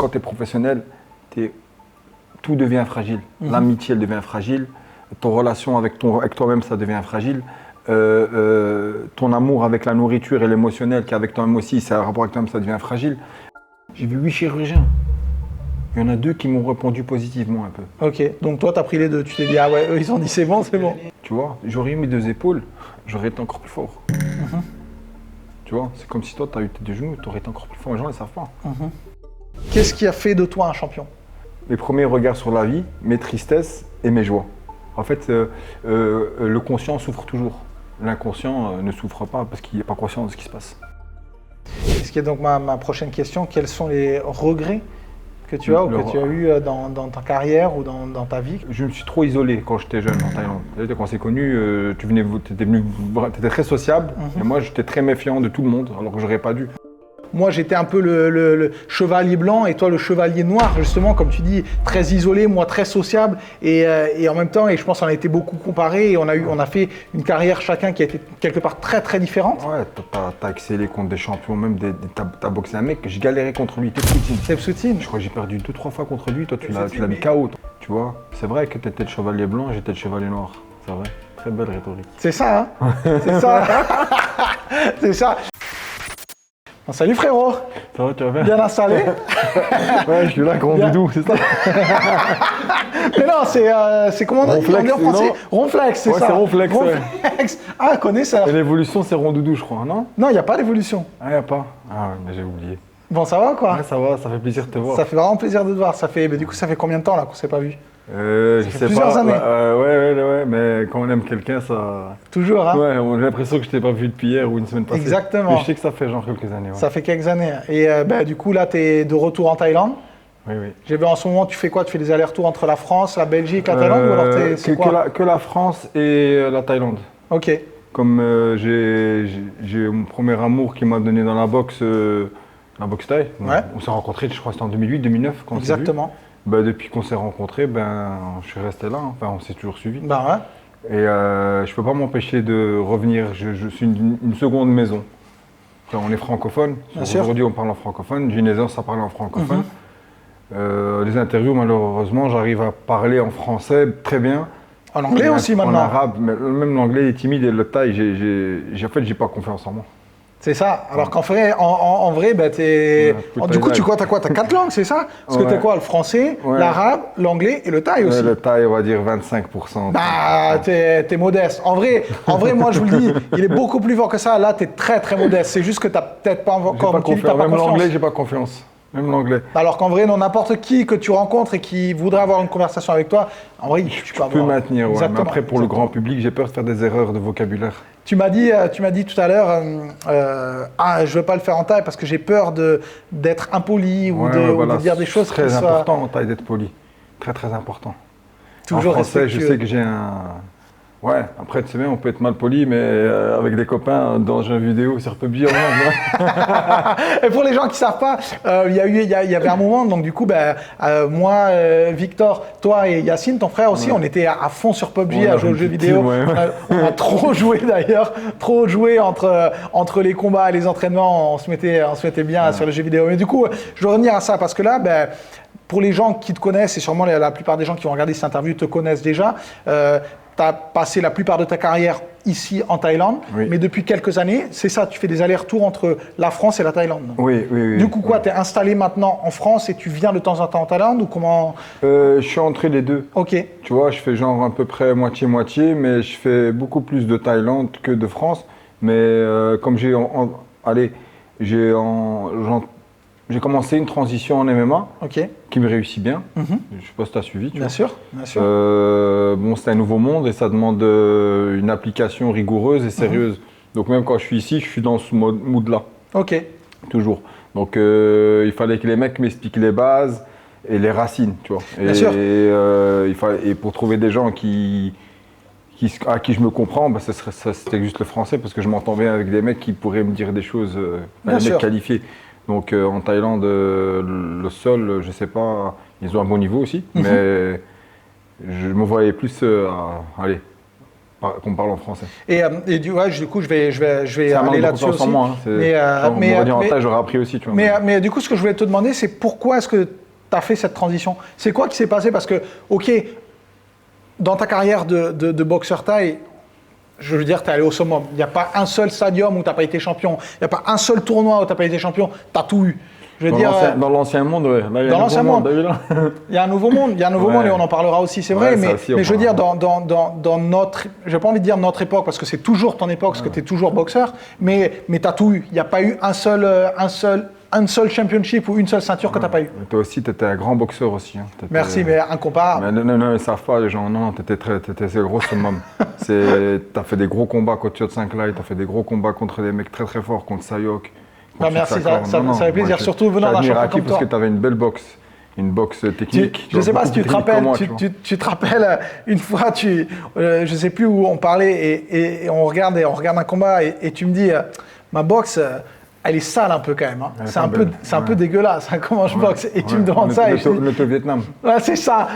quand tu es professionnel, tout devient fragile. L'amitié, elle devient fragile. Ton relation avec toi-même, ça devient fragile. Ton amour avec la nourriture et l'émotionnel qui est avec toi-même aussi, c'est un rapport avec toi-même, ça devient fragile. J'ai vu 8 chirurgiens. Il y en a 2 qui m'ont répondu positivement un peu. Ok, donc toi, tu as pris les 2. Tu t'es dit, ah ouais, eux, ils ont dit c'est bon, c'est bon. Tu vois, j'aurais eu mes 2 épaules, j'aurais été encore plus fort. Tu vois, c'est comme si toi, tu as eu tes 2 genoux, tu aurais été encore plus fort. Les gens ne le savent pas. Qu'est-ce qui a fait de toi un champion? Mes premiers regards sur la vie, mes tristesses et mes joies. En fait, le conscient souffre toujours. L'inconscient ne souffre pas parce qu'il n'est pas conscient de ce qui se passe. Ce qui est donc ma prochaine question, quels sont les regrets que tu as ou que tu as eu dans ta carrière ou dans ta vie? Je me suis trop isolé quand j'étais jeune en Thaïlande. Quand on s'est connus, tu étais très sociable et moi j'étais très méfiant de tout le monde alors que j'aurais pas dû. Moi, j'étais un peu le chevalier blanc et toi, le chevalier noir, justement, comme tu dis, très isolé, moi très sociable. Et en même temps, et je pense qu'on a été beaucoup comparés et on a fait une carrière chacun qui a été quelque part très, très différente. Ouais, t'as excellé contre des champions, même t'as boxé un mec que j'ai galéré contre lui, Tepsoutine. Je crois que j'ai perdu 2-3 fois contre lui, toi tu l'as mis KO. Tu vois, c'est vrai que t'étais le chevalier blanc et j'étais le chevalier noir. C'est vrai, très belle rhétorique. C'est ça, hein. C'est ça. C'est ça. Bon, salut frérot. Ça va, tu vas bien? Bien installé? Ouais, je suis là, grand doudou, c'est ça. Mais non, c'est comment on dit en français? Ronflex, c'est ça? C'est ronflex, ouais. Ah, connaisseur. Et l'évolution, c'est rondoudou, je crois, non? Non, il n'y a pas d'évolution. Ah, il n'y a pas? Ah ouais, mais j'ai oublié. Bon, ça va quoi? Ouais, ça va, ça fait plaisir de te voir. Ça fait vraiment plaisir de te voir. Du coup, ça fait combien de temps là qu'on ne s'est pas vu? Je sais plusieurs pas. années. Ouais, mais quand on aime quelqu'un, ça. Toujours, hein? Ouais, j'ai l'impression que je t'ai pas vu depuis hier ou une semaine passée. Exactement. Mais je sais que ça fait genre quelques années. Ouais. Ça fait quelques années. Et du coup, là, tu es de retour en Thaïlande. Oui. J'ai vu en ce moment, tu fais quoi? Tu fais des allers-retours entre la France, la Belgique, la Thaïlande ou alors c'est quoi? Que la France et la Thaïlande. Ok. Comme j'ai mon premier amour qui m'a donné dans la boxe thaï. Ouais. On s'est rencontrés, je crois que c'était en 2008, 2009 quand on s'est vu. Exactement. Depuis qu'on s'est rencontrés, je suis resté là. Enfin, on s'est toujours suivis. Bah ouais. Et je peux pas m'empêcher de revenir. Je suis une seconde maison. Enfin, on est francophone. Aujourd'hui, on parle en francophone. J'ai une aisance à parler en francophone. Les interviews, malheureusement, j'arrive à parler en français très bien. En anglais aussi maintenant. En arabe, mais même l'anglais est timide et le thaï, j'ai pas confiance en moi. C'est ça. Alors qu'en vrai, t'es. Du coup, tu t'as quoi? T'as 4 langues, c'est ça? Parce que t'es quoi? Le français, l'arabe, l'anglais et le thaï aussi. Le thaï, on va dire 25%. Bah, t'es modeste. En vrai, moi, je vous le dis, il est beaucoup plus fort que ça. Là, t'es très, très modeste. C'est juste que t'as peut-être pas encore. Même l'anglais, j'ai pas confiance. Même l'anglais. Alors qu'en vrai, non, n'importe qui que tu rencontres et qui voudrait avoir une conversation avec toi, en vrai, tu peux maintenir. Ouais. Mais après, pour le grand public, j'ai peur de faire des erreurs de vocabulaire. Tu m'as dit tout à l'heure, je ne veux pas le faire en thaï parce que j'ai peur d'être impoli ou de dire des choses. C'est très important en thaï d'être poli. Très, très important. Toujours en français, je sais que j'ai un. Ouais, après, tu sais bien, on peut être mal poli, mais avec des copains dans un vidéo sur PUBG. Et pour les gens qui ne savent pas, il y avait un moment, donc du coup, moi, Victor, toi et Yacine, ton frère aussi, on était à fond sur PUBG, à jouer aux jeux vidéo. On a trop joué d'ailleurs, trop joué entre les combats et les entraînements, on se mettait bien sur les jeux vidéo. Mais du coup, je dois revenir à ça, parce que là, pour les gens qui te connaissent, et sûrement la plupart des gens qui vont regarder cette interview te connaissent déjà, tu as passé la plupart de ta carrière ici en Thaïlande, mais depuis quelques années, c'est ça, tu fais des allers-retours entre la France et la Thaïlande. Oui. Du coup, tu es installé maintenant en France et tu viens de temps en temps en Thaïlande ou comment? Je suis entre les deux. Ok. Tu vois, je fais genre à peu près moitié-moitié, mais je fais beaucoup plus de Thaïlande que de France. Mais comme j'ai commencé une transition en MMA qui me réussit bien. Je ne sais pas si tu as suivi. Bien sûr. C'est un nouveau monde et ça demande une application rigoureuse et sérieuse. Donc même quand je suis ici, je suis dans ce mood-là. Ok. Toujours. Donc il fallait que les mecs m'expliquent les bases et les racines, tu vois. Bien sûr. Et pour trouver des gens à qui je me comprends, c'était juste le français parce que je m'entends bien avec des mecs qui pourraient me dire des choses, des mecs qualifiés. Donc en Thaïlande, le sol, je sais pas, ils ont un bon niveau aussi, mais je me voyais plus qu'on parle en français. Et du coup, je vais aller là-dessus aussi. En moi, hein. J'aurais appris aussi, tu vois. Mais du coup, ce que je voulais te demander, c'est pourquoi est-ce que tu as fait cette transition? C'est quoi qui s'est passé? Parce que, ok, dans ta carrière de boxeur thaï, je veux dire, tu es allé au summum. Il n'y a pas un seul stadium où tu n'as pas été champion. Il n'y a pas un seul tournoi où tu n'as pas été champion. Tu as tout eu. Dans l'ancien monde, ouais. Là, dans l'ancien monde, il y a un nouveau monde. Il y a un nouveau monde et on en parlera aussi, c'est vrai. Mais je veux dire, dans notre, je n'ai pas envie de dire notre époque parce que c'est toujours ton époque, parce que tu es toujours boxeur, mais tu as tout eu. Il n'y a pas eu un seul championship ou une seule ceinture que tu n'as pas eu. Toi aussi, tu étais un grand boxeur aussi. Hein. Merci, mais incomparable. Non, ils ne savent pas, les gens. Non, tu étais gros summum. Tu as fait des gros combats contre Thiot Cinq-Lai, tu as fait des gros combats contre des mecs très très forts, contre Sayok. Merci, ça fait plaisir, surtout venant d'un champion comme toi. Parce que tu avais une belle boxe. Une boxe technique. Je ne sais pas si tu te rappelles, tu te rappelles, une fois, je ne sais plus où on parlait et on regarde un combat et tu me dis, ma boxe, elle est sale un peu quand même. Hein. C'est un peu dégueulasse hein, comment je boxe. Et tu me demandes ça. Le Vietnam. Ouais, c'est ça,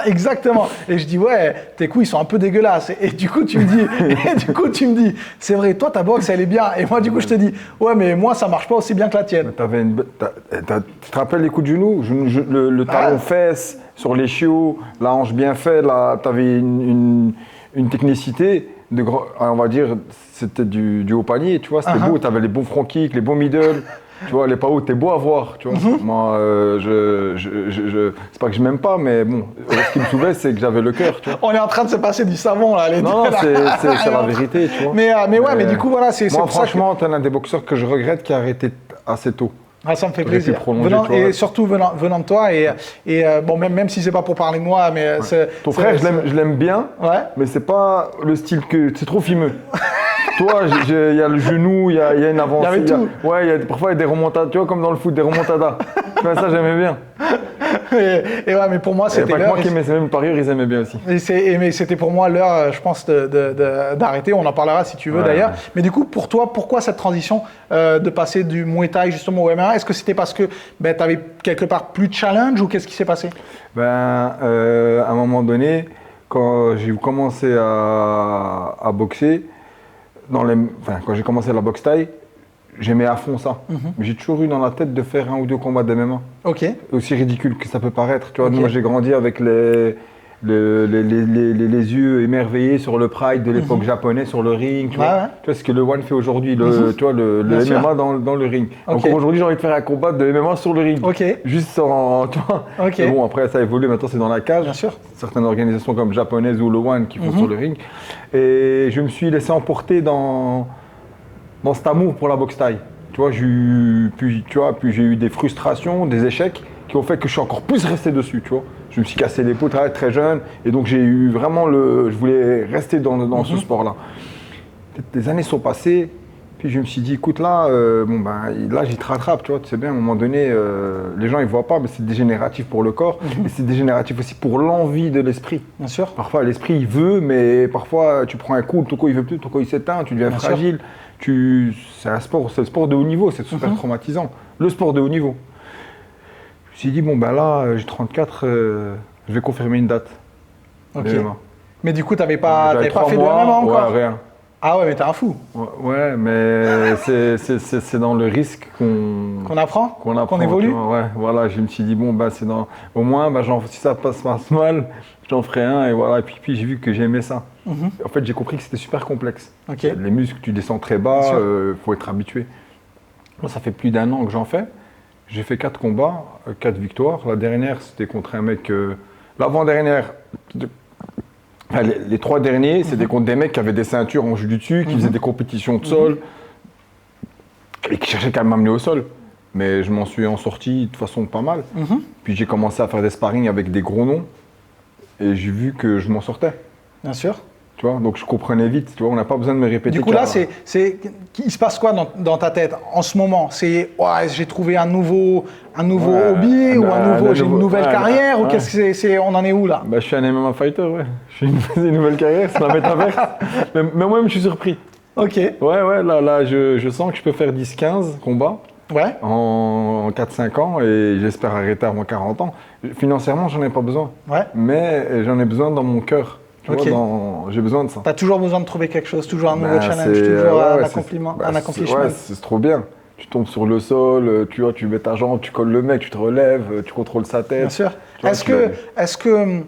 exactement. Et je dis, ouais, tes coups, ils sont un peu dégueulasses. Et du coup, tu me dis, c'est vrai, toi, ta boxe, elle est bien. Et moi, du coup, je te dis, ouais, mais moi, ça marche pas aussi bien que la tienne. Tu te rappelles les coups de genou, le talon fesse sur les chiots, la hanche bien faite, tu avais une technicité. On va dire, c'était du haut panier, tu vois, c'était beau, tu avais les bons front kicks, les bons middle, tu vois, les pas hauts, t'es beau à voir, tu vois. Moi, c'est pas que je m'aime pas, mais bon, ce qui me sauvait, c'est que j'avais le cœur, tu vois. On est en train de se passer du savon, là, les deux. Non, c'est la vérité, tu vois. Mais du coup, voilà, c'est moi, franchement, t'es un des boxeurs que je regrette qui a arrêté assez tôt. Ah, ça me fait plaisir. Et surtout venant de toi. Bon, même si c'est pas pour parler de moi, mais ton frère, je l'aime bien, mais c'est pas le style que c'est trop fimeux. Toi, il y a le genou, il y a une avancée. Il y avait tout. Parfois il y a des remontadas, tu vois, comme dans le foot, des remontadas. Ça, j'aimais bien. Mais pour moi, c'était l'heure. Pas que moi qui aimais, c'est même parieurs, ils aimaient bien aussi. Mais c'était pour moi l'heure, je pense, d'arrêter. On en parlera si tu veux d'ailleurs. Mais du coup, pour toi, pourquoi cette transition de passer du Muay Thai justement au MMA? Est-ce que c'était parce que tu avais quelque part plus de challenge ou qu'est-ce qui s'est passé? À un moment donné, quand j'ai commencé à boxer, quand j'ai commencé la boxe thaï, j'aimais à fond ça. J'ai toujours eu dans la tête de faire 1 ou 2 combats de MMA. Ok. Aussi ridicule que ça peut paraître. Tu vois, moi j'ai grandi avec les yeux émerveillés sur le Pride de l'époque japonais sur le ring. Tu vois ce que le One fait aujourd'hui, tu vois, le MMA dans le ring. Donc aujourd'hui j'ai envie de faire un combat de MMA sur le ring. Juste tu vois. Mais bon, après ça a évolué, maintenant c'est dans la cage. Bien sûr. Certaines organisations comme japonaises ou le One qui font sur le ring. Et je me suis laissé emporter dans cet amour pour la boxe thaï. Tu vois, puis j'ai eu des frustrations, des échecs qui ont fait que je suis encore plus resté dessus, tu vois. Je me suis cassé l'épaule très jeune et donc j'ai eu vraiment je voulais rester dans ce sport-là. Des années sont passées, puis je me suis dit, écoute là, là j'y te rattrape, tu vois, tu sais bien, à un moment donné, les gens ils voient pas, mais c'est dégénératif pour le corps et c'est dégénératif aussi pour l'envie de l'esprit. Bien sûr. Parfois l'esprit il veut, mais parfois tu prends un coup, ton corps il veut plus, ton corps il s'éteint, tu deviens fragile. C'est le sport de haut niveau, c'est super traumatisant. Le sport de haut niveau. Je me suis dit, là, j'ai 34, je vais confirmer une date. Ok. Mais du coup, tu n'avais pas fait de MMA encore? Ouais, rien. Ah ouais, mais t'es un fou. Ouais, mais c'est dans le risque qu'on apprend, qu'on évolue. Ouais, voilà, je me suis dit, c'est au moins, si ça passe mal, j'en ferai un, et voilà. Et puis j'ai vu que j'aimais ça. En fait, j'ai compris que c'était super complexe. Les muscles, tu descends très bas, faut être habitué. Moi, ça fait plus d'1 an que j'en fais. J'ai fait 4 combats, 4 victoires. La dernière, c'était contre un mec. L'avant-dernière, les 3 derniers, c'était contre des mecs qui avaient des ceintures en jiu-jitsu, qui faisaient des compétitions de sol et qui cherchaient quand même à m'amener au sol. Mais je m'en suis en sorti de façon pas mal. Puis j'ai commencé à faire des sparring avec des gros noms et j'ai vu que je m'en sortais. Bien sûr. Tu vois, donc je comprenais vite, tu vois, on n'a pas besoin de me répéter. Du coup là, il se passe quoi dans ta tête en ce moment? C'est j'ai trouvé un nouveau hobby ou j'ai une nouvelle carrière ou qu'est-ce que c'est? On en est où là? Je suis un MMA fighter, ouais. Je fais une nouvelle carrière, c'est la métaverse. mais moi-même, je suis surpris. Ok. Ouais, là, je sens que je peux faire 10-15 combats. Ouais. En 4-5 ans et j'espère arrêter avant 40 ans. Financièrement, j'en ai pas besoin. Ouais. Mais j'en ai besoin dans mon cœur. Tu vois, j'ai besoin de ça. Tu as toujours besoin de trouver quelque chose, toujours un nouveau challenge, toujours un accomplissement. C'est trop bien. Tu tombes sur le sol, tu vois, tu mets ta jambe, tu colles le mec, tu te relèves, tu contrôles sa tête. Bien sûr. Est-ce que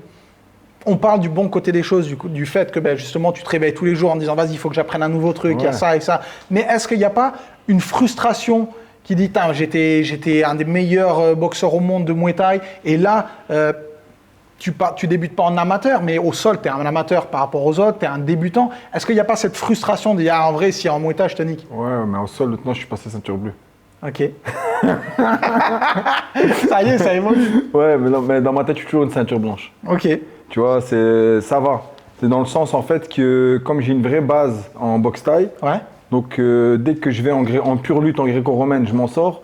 on parle du bon côté des choses, du fait que justement tu te réveilles tous les jours en disant vas-y, il faut que j'apprenne un nouveau truc, il y a ça et ça. Mais est-ce qu'il n'y a pas une frustration qui dit j'étais un des meilleurs boxeurs au monde de Muay Thai et là tu débutes pas en amateur, mais au sol tu es un amateur par rapport aux autres, tu es un débutant. Est-ce qu'il n'y a pas cette frustration de dire en vrai si en Muay Thai je te nique? Ouais, mais au sol maintenant je suis passé ceinture bleue. Ok. Ça y est, ça évolue. Ouais, mais dans ma tête je suis toujours une ceinture blanche. Ok. Tu vois, ça va. C'est dans le sens en fait que comme j'ai une vraie base en boxe thaï, donc dès que je vais en pure lutte en gréco-romaine, je m'en sors.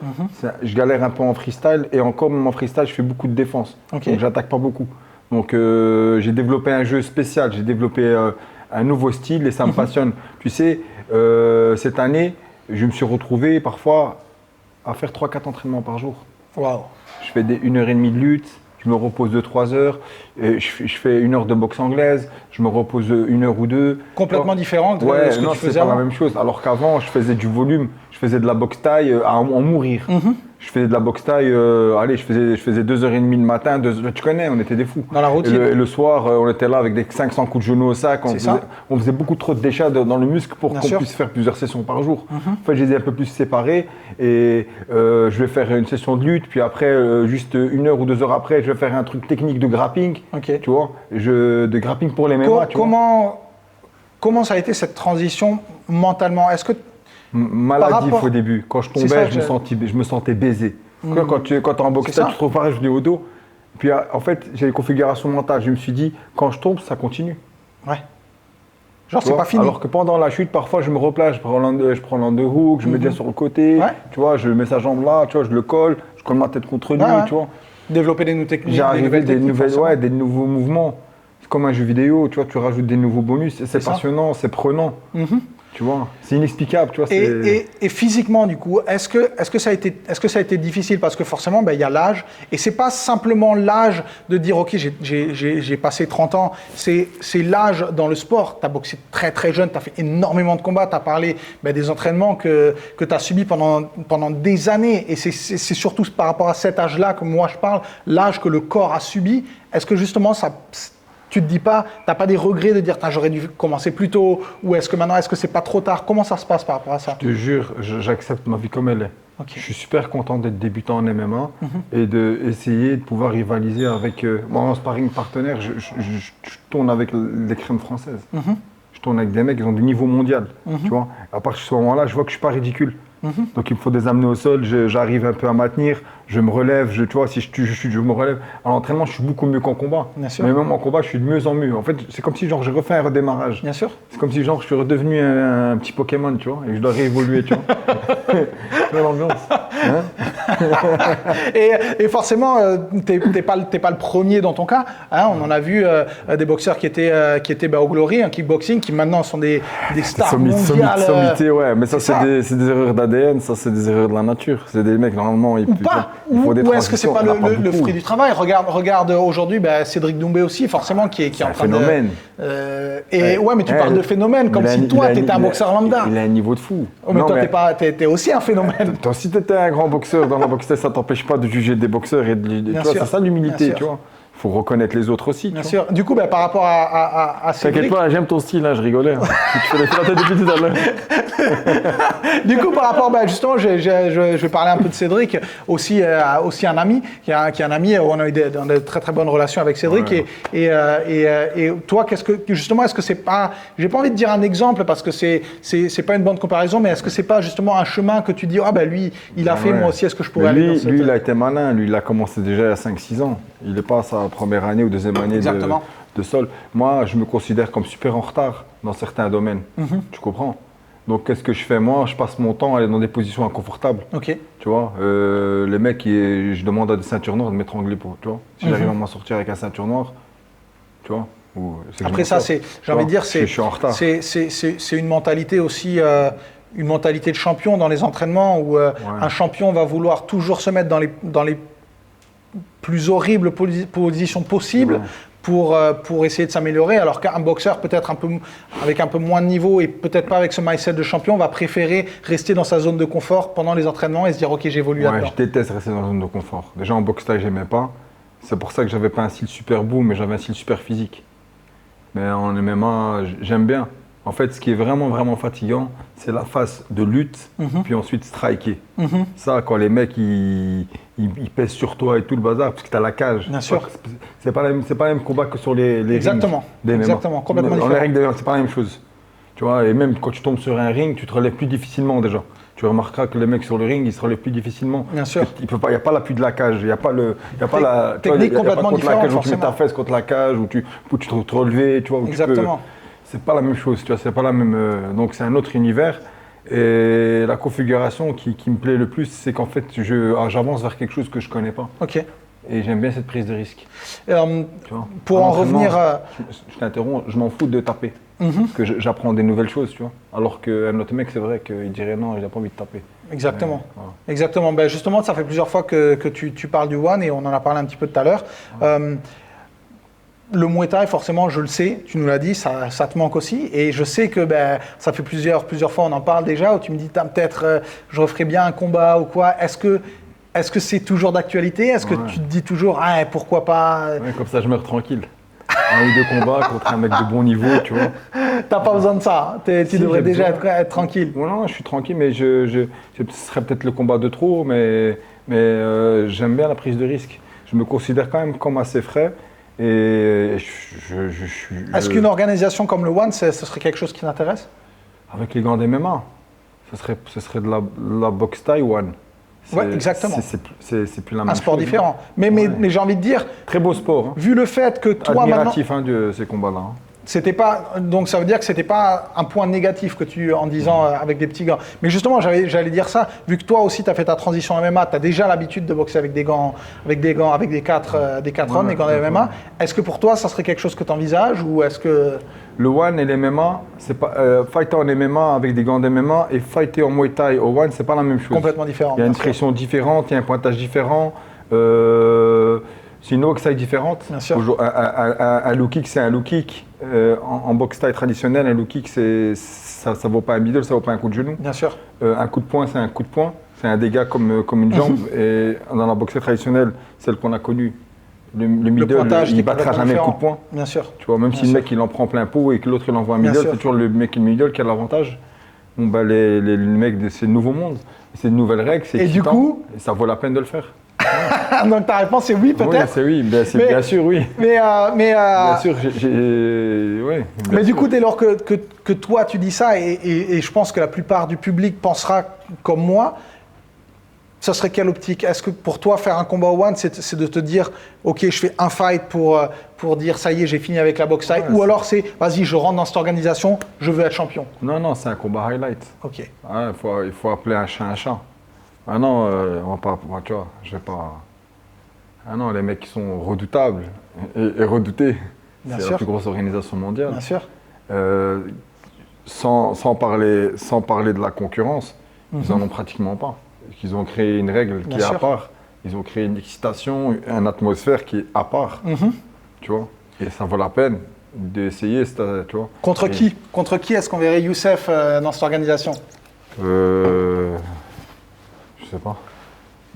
Je galère un peu en freestyle et encore même en freestyle, je fais beaucoup de défense. Donc j'attaque pas beaucoup. Donc j'ai développé un jeu spécial, j'ai développé un nouveau style et ça me passionne. Tu sais, cette année, je me suis retrouvé parfois à faire 3-4 entraînements par jour. Waouh. Je fais 1h30 de lutte. Je me repose 2-3 heures, je fais 1 heure de boxe anglaise, je me repose 1 heure ou 2. Complètement différent de ce que tu faisais avant. avant. C'est pas la même chose. Alors qu'avant, je faisais du volume, je faisais de la boxe thaï à en mourir. Je faisais de la boxe thaï, je faisais 2h30 le matin, tu connais, on était des fous. Dans la routine. Et le soir, on était là avec des 500 coups de genoux au sac. On faisait beaucoup trop de déchets dans le muscle pour qu'on puisse faire plusieurs sessions par jour. En fait, je les ai un peu plus séparés et je vais faire une session de lutte, puis après, juste 1 heure ou 2 heures après, je vais faire un truc technique de grappling. Tu vois, de grappling pour les MMA. Comment ça a été cette transition mentalement? Est-ce que maladif au début. Quand je tombais, je me sentais baisé. Quand tu es en boxe, tu te trouves pareil, je dis au dos. Puis en fait, j'ai une configuration mentale. Je me suis dit, quand je tombe, ça continue. Ouais. Genre, c'est pas fini. Alors que pendant la chute, parfois, je me replace, je prends l'underhook, je me mets sur le côté. Tu vois, je mets sa jambe là, tu vois, je le colle, je colle ma tête contre lui, tu vois. Développer des nouvelles techniques. J'ai arrivé des nouveaux mouvements. C'est comme un jeu vidéo, tu vois, tu rajoutes des nouveaux bonus. C'est passionnant, c'est prenant. Tu vois, c'est inexplicable, tu vois. Et physiquement, du coup, est-ce que ça a été difficile parce que forcément, il y a l'âge et c'est pas simplement l'âge de dire ok, j'ai passé 30 ans, c'est l'âge dans le sport. Tu as boxé très très jeune, tu as fait énormément de combats, tu as parlé des entraînements que tu as subis pendant des années et c'est surtout par rapport à cet âge-là que moi je parle, l'âge que le corps a subi. Est-ce que justement tu te dis pas, t'as pas des regrets de dire j'aurais dû commencer plus tôt ou est-ce que c'est pas trop tard? Comment ça se passe par rapport à ça? Je te jure, j'accepte ma vie comme elle est. Je suis super content d'être débutant en MMA et d'essayer de pouvoir rivaliser avec mon sparring partenaire. Je tourne avec les crèmes françaises. Je tourne avec des mecs qui ont du niveau mondial. Tu vois, à partir de ce moment-là, je vois que je suis pas ridicule. Donc il me faut des amener au sol, j'arrive un peu à maintenir, je me relève, tu vois, si je me relève. À l'entraînement, je suis beaucoup mieux qu'en combat. Bien sûr. Mais même en combat, je suis de mieux en mieux. En fait, c'est comme si j'ai refait un redémarrage. Bien sûr. C'est comme si je suis redevenu un petit Pokémon, tu vois, et je dois réévoluer, tu vois. C'est l'ambiance. Et forcément, t'es pas le premier dans ton cas. Hein, on en a vu des boxeurs qui étaient au Glory, en kickboxing, qui maintenant sont des stars mondiales. Sommité, ouais, mais ça, c'est des erreurs d'ADN, ça, c'est des erreurs de la nature. C'est des mecs, normalement, il faut des ou est-ce que c'est pas le fruit du travail? Regarde aujourd'hui, Cédric Doumbé aussi, forcément, qui est en train phénomène. Ouais, mais tu parles de phénomène, comme si toi, tu étais un boxeur lambda. Il a un niveau de fou. Oh, mais toi, t'es aussi un phénomène. Toi aussi, tu étais un grand boxeur dans la boxe, ça t'empêche pas de juger des boxeurs. C'est ça l'humilité, tu vois. Il faut reconnaître les autres aussi. Bien sûr. Du coup, par rapport à Cédric... T'inquiète pas, j'aime ton style, je rigolais. Tu fais la tête depuis tout à l'heure. Du coup, par rapport, justement, je vais parler un peu de Cédric, aussi un ami, qui est un ami, on a eu de très très bonnes relations avec Cédric. Ouais. Et toi, justement, est-ce que c'est pas, j'ai pas envie de dire un exemple parce que c'est pas une bonne comparaison, mais est-ce que c'est pas justement un chemin que tu dis, lui, il a fait, moi aussi, est-ce que je pourrais aller dans cette... Lui, il a été malin, lui, il a commencé déjà à 5-6 ans. Il n'est pas à sa première année ou deuxième année de sol. Moi, je me considère comme super en retard dans certains domaines. Tu comprends? Donc, qu'est-ce que je fais? Moi, je passe mon temps à aller dans des positions inconfortables. Ok. Tu vois, les mecs, je demande à des ceintures noires de m'étrangler pour, tu vois. Si j'arrive à m'en sortir avec un ceinture noire, tu vois. Après ça, j'ai envie de dire, je suis en retard. C'est une mentalité aussi... une mentalité de champion dans les entraînements où un champion va vouloir toujours se mettre dans les plus horribles positions possibles pour essayer de s'améliorer, alors qu'un boxeur peut-être avec un peu moins de niveau et peut-être pas avec ce mindset de champion va préférer rester dans sa zone de confort pendant les entraînements et se dire ok, j'évolue là-dedans. Je déteste rester dans la zone de confort. Déjà en boxe taille, j'aimais pas. C'est pour ça que j'avais pas un style super beau, mais j'avais un style super physique. Mais en MMA, j'aime bien. En fait, ce qui est vraiment, vraiment fatigant, c'est la phase de lutte, puis ensuite striker. Ça, quand les mecs, ils pèsent sur toi et tout le bazar, parce que tu as la cage. Bien sûr. C'est pas le même combat que sur les Exactement. rings. Exactement, complètement différent. Dans les rings d'ailleurs, c'est pas la même chose. Tu vois, et même quand tu tombes sur un ring, tu te relèves plus difficilement déjà. Tu remarqueras que les mecs sur le ring, ils se relèvent plus difficilement. Bien sûr. Il n'y a pas l'appui de la cage, il n'y a pas la technique complètement différente. Où tu mets ta fesse contre la cage, où tu te relever, tu vois. Exactement. C'est pas la même chose, tu vois, c'est pas la même. Donc c'est un autre univers. Et la configuration qui me plaît le plus, c'est qu'en fait, j'avance vers quelque chose que je connais pas. Ok. Et j'aime bien cette prise de risque. Pour en revenir à... Je t'interromps, je m'en fous de taper. Parce que j'apprends des nouvelles choses, tu vois. Alors qu'un autre mec, c'est vrai qu'il dirait non, il n'a pas envie de taper. Exactement. Voilà. Exactement. Ben justement, ça fait plusieurs fois que tu parles du One et on en a parlé un petit peu tout à l'heure. Le Muay Thai, forcément, je le sais, tu nous l'as dit, ça te manque aussi. Et je sais que ça fait plusieurs fois, on en parle déjà, où tu me dis, peut-être, je referais bien un combat ou quoi. Est-ce que c'est toujours d'actualité? Est-ce que tu te dis toujours, ah, pourquoi pas? Comme ça, je meurs tranquille. Un ou deux combats contre un mec de bon niveau, tu vois. T'as pas besoin de ça, hein. Tu devrais déjà être tranquille. Non, je suis tranquille, mais ce serait peut-être le combat de trop, mais j'aime bien la prise de risque. Je me considère quand même comme assez frais. Et Est-ce qu'une organisation comme le One, ce serait quelque chose qui t'intéresse? Avec les gants d'MMA, ce serait de la boxe taille One. Oui, exactement. C'est plus la même chose. Un sport différent. Mais j'ai envie de dire... Très beau sport. Hein. Vu le fait que toi admiratif de ces combats-là. Hein. C'était pas, donc ça veut dire que c'était pas un point négatif que en disant avec des petits gants. Mais justement, j'allais dire ça, vu que toi aussi tu as fait ta transition MMA, tu as déjà l'habitude de boxer avec des 4 hommes, des gants de MMA. Est-ce que pour toi ça serait quelque chose que tu envisages ou est-ce que... Le One et les MMA, c'est pas fighter en MMA avec des gants de MMA et fighter en Muay Thai au One, c'est pas la même chose. Complètement différent. Il y a une pression différente, il y a un pointage différent. C'est une boxe taille différente. Bien sûr. Un low kick, c'est un low kick. En boxe taille traditionnelle, un low kick, ça ne vaut pas un middle, ça ne vaut pas un coup de genou. Bien sûr. Un coup de poing, c'est un coup de poing. C'est un dégât comme une jambe. Et dans la boxe taille traditionnelle, celle qu'on a connue, le middle, il ne battra jamais le coup de poing. Bien sûr. Tu vois, même si le mec il en prend plein pot et que l'autre il envoie un middle, c'est toujours le mec middle qui a l'avantage. Bon, les mecs, c'est le nouveau monde. C'est de nouvelles règles, c'est excitant. Du coup, et ça vaut la peine de le faire. Donc ta réponse est oui, peut-être? Oui, c'est oui, bien sûr oui. Bien sûr, mais du coup, dès lors que toi tu dis ça, et je pense que la plupart du public pensera comme moi, ça serait quelle optique? Est-ce que pour toi, faire un combat au One, c'est de te dire, ok, je fais un fight pour dire, ça y est, j'ai fini avec la boxe taille, ou alors c'est, vas-y, je rentre dans cette organisation, je veux être champion? Non, c'est un combat highlight. Ok. Il faut appeler un chat un chat. Ah non, on va pas, tu vois, je vais pas... Ah non, les mecs qui sont redoutables et redoutés, c'est la plus grosse organisation mondiale. Bien sûr. Sans parler de la concurrence, ils en ont pratiquement pas. Ils ont créé une règle qui est à part. Ils ont créé une excitation, une atmosphère qui est à part. Tu vois. Et ça vaut la peine d'essayer, tu vois. Contre qui est-ce qu'on verrait Youssef dans cette organisation? Je sais pas.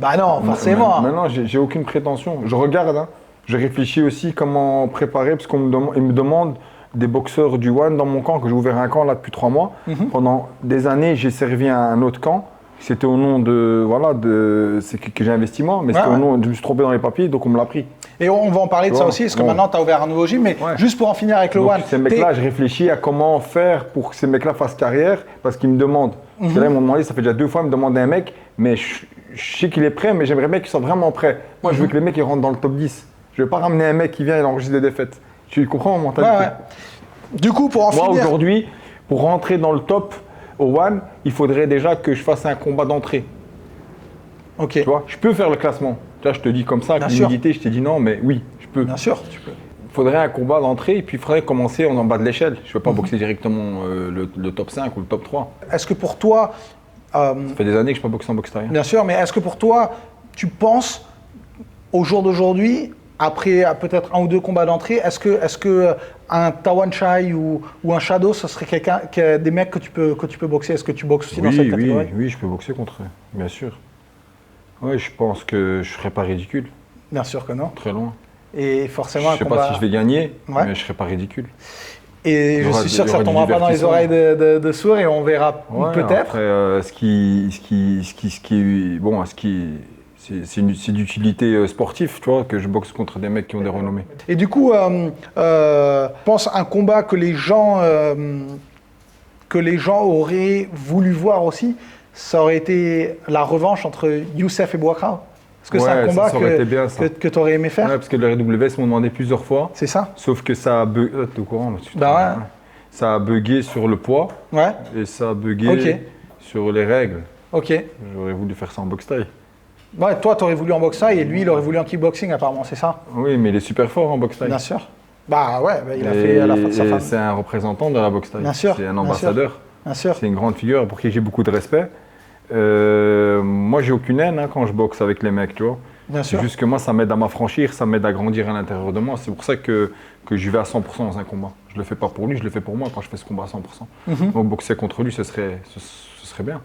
Bah non, forcément. Maintenant, j'ai aucune prétention. Je regarde, hein. Je réfléchis aussi comment préparer, parce qu'ils me demandent des boxeurs du One dans mon camp, que j'ai ouvert un camp là depuis 3 mois. Pendant des années, j'ai servi à un autre camp. C'était au nom c'est que j'ai investi moi, mais c'était au nom, je me suis trompé dans les papiers, donc on me l'a pris. Et on va en parler de ça aussi, parce que maintenant tu as ouvert un nouveau gym, mais juste pour en finir avec le One. Ces mecs-là, je réfléchis à comment faire pour que ces mecs-là fassent carrière, parce qu'ils me demandent. Parce que là, ils m'ont demandé, ça fait déjà 2 fois, ils me demandent un mec, mais je sais qu'il est prêt, mais j'aimerais bien qu'il soit vraiment prêt. Moi, je veux que les mecs ils rentrent dans le top 10. Je ne vais pas ramener un mec qui vient et il enregistre des défaites. Tu comprends mon mentalité? Du coup, pour en finir... Moi, aujourd'hui, pour rentrer dans le top au One, il faudrait déjà que je fasse un combat d'entrée. Ok. Tu vois, je peux faire le classement. Tu vois, je te dis comme ça, avec l'humilité, je t'ai dit non, mais oui, je peux. Bien sûr, tu peux. Il faudrait un combat d'entrée et puis il faudrait commencer en bas de l'échelle. Je ne veux pas boxer directement le top 5 ou le top 3. Est-ce que pour toi... Ça fait des années que je ne suis pas boxé en boxe taille. Bien sûr, mais est-ce que pour toi, tu penses, au jour d'aujourd'hui, après peut-être 1 ou 2 combats d'entrée, est-ce que un Tawanchai ou un Shadow, ce serait des mecs que tu peux boxer? Est-ce que tu boxes aussi dans cette catégorie? Oui, je peux boxer contre eux, bien sûr. Oui, je pense que je ne serais pas ridicule. Bien sûr que non. Très loin. Et forcément, je ne sais pas si je vais gagner, mais je ne serais pas ridicule. Et je suis sûr que ça ne tombera pas dans les oreilles de sourds et on verra peut-être. Après, c'est d'utilité sportive, tu vois, que je boxe contre des mecs qui ont des renommées. Et du coup, je pense un combat que les gens auraient voulu voir aussi, ça aurait été la revanche entre Youssef et Boubacar. Est-ce que c'est un combat que tu aurais aimé faire? Ouais, parce que le RWS m'ont demandé plusieurs fois. C'est ça. Sauf que ça a bugué. T'es au courant? Ça a bugué sur le poids. Ouais. Et ça a bugué sur les règles. Ok. J'aurais voulu faire ça en boxe thaï. Ouais, toi, tu aurais voulu en boxe thaï et lui, il aurait voulu en kickboxing apparemment, c'est ça? Oui, mais il est super fort en boxe thaï. Bien sûr. Bah ouais, il a fait à la fin de sa femme. C'est un représentant de la boxe thaï. Bien sûr. C'est un ambassadeur. Bien sûr. C'est une grande figure pour qui j'ai beaucoup de respect. Moi, j'ai aucune haine quand je boxe avec les mecs, tu vois. Bien sûr. C'est juste que moi, ça m'aide à m'affranchir, ça m'aide à grandir à l'intérieur de moi. C'est pour ça que j'y vais à 100% dans un combat. Je le fais pas pour lui, je le fais pour moi quand je fais ce combat à 100%. Donc boxer contre lui, ce serait bien.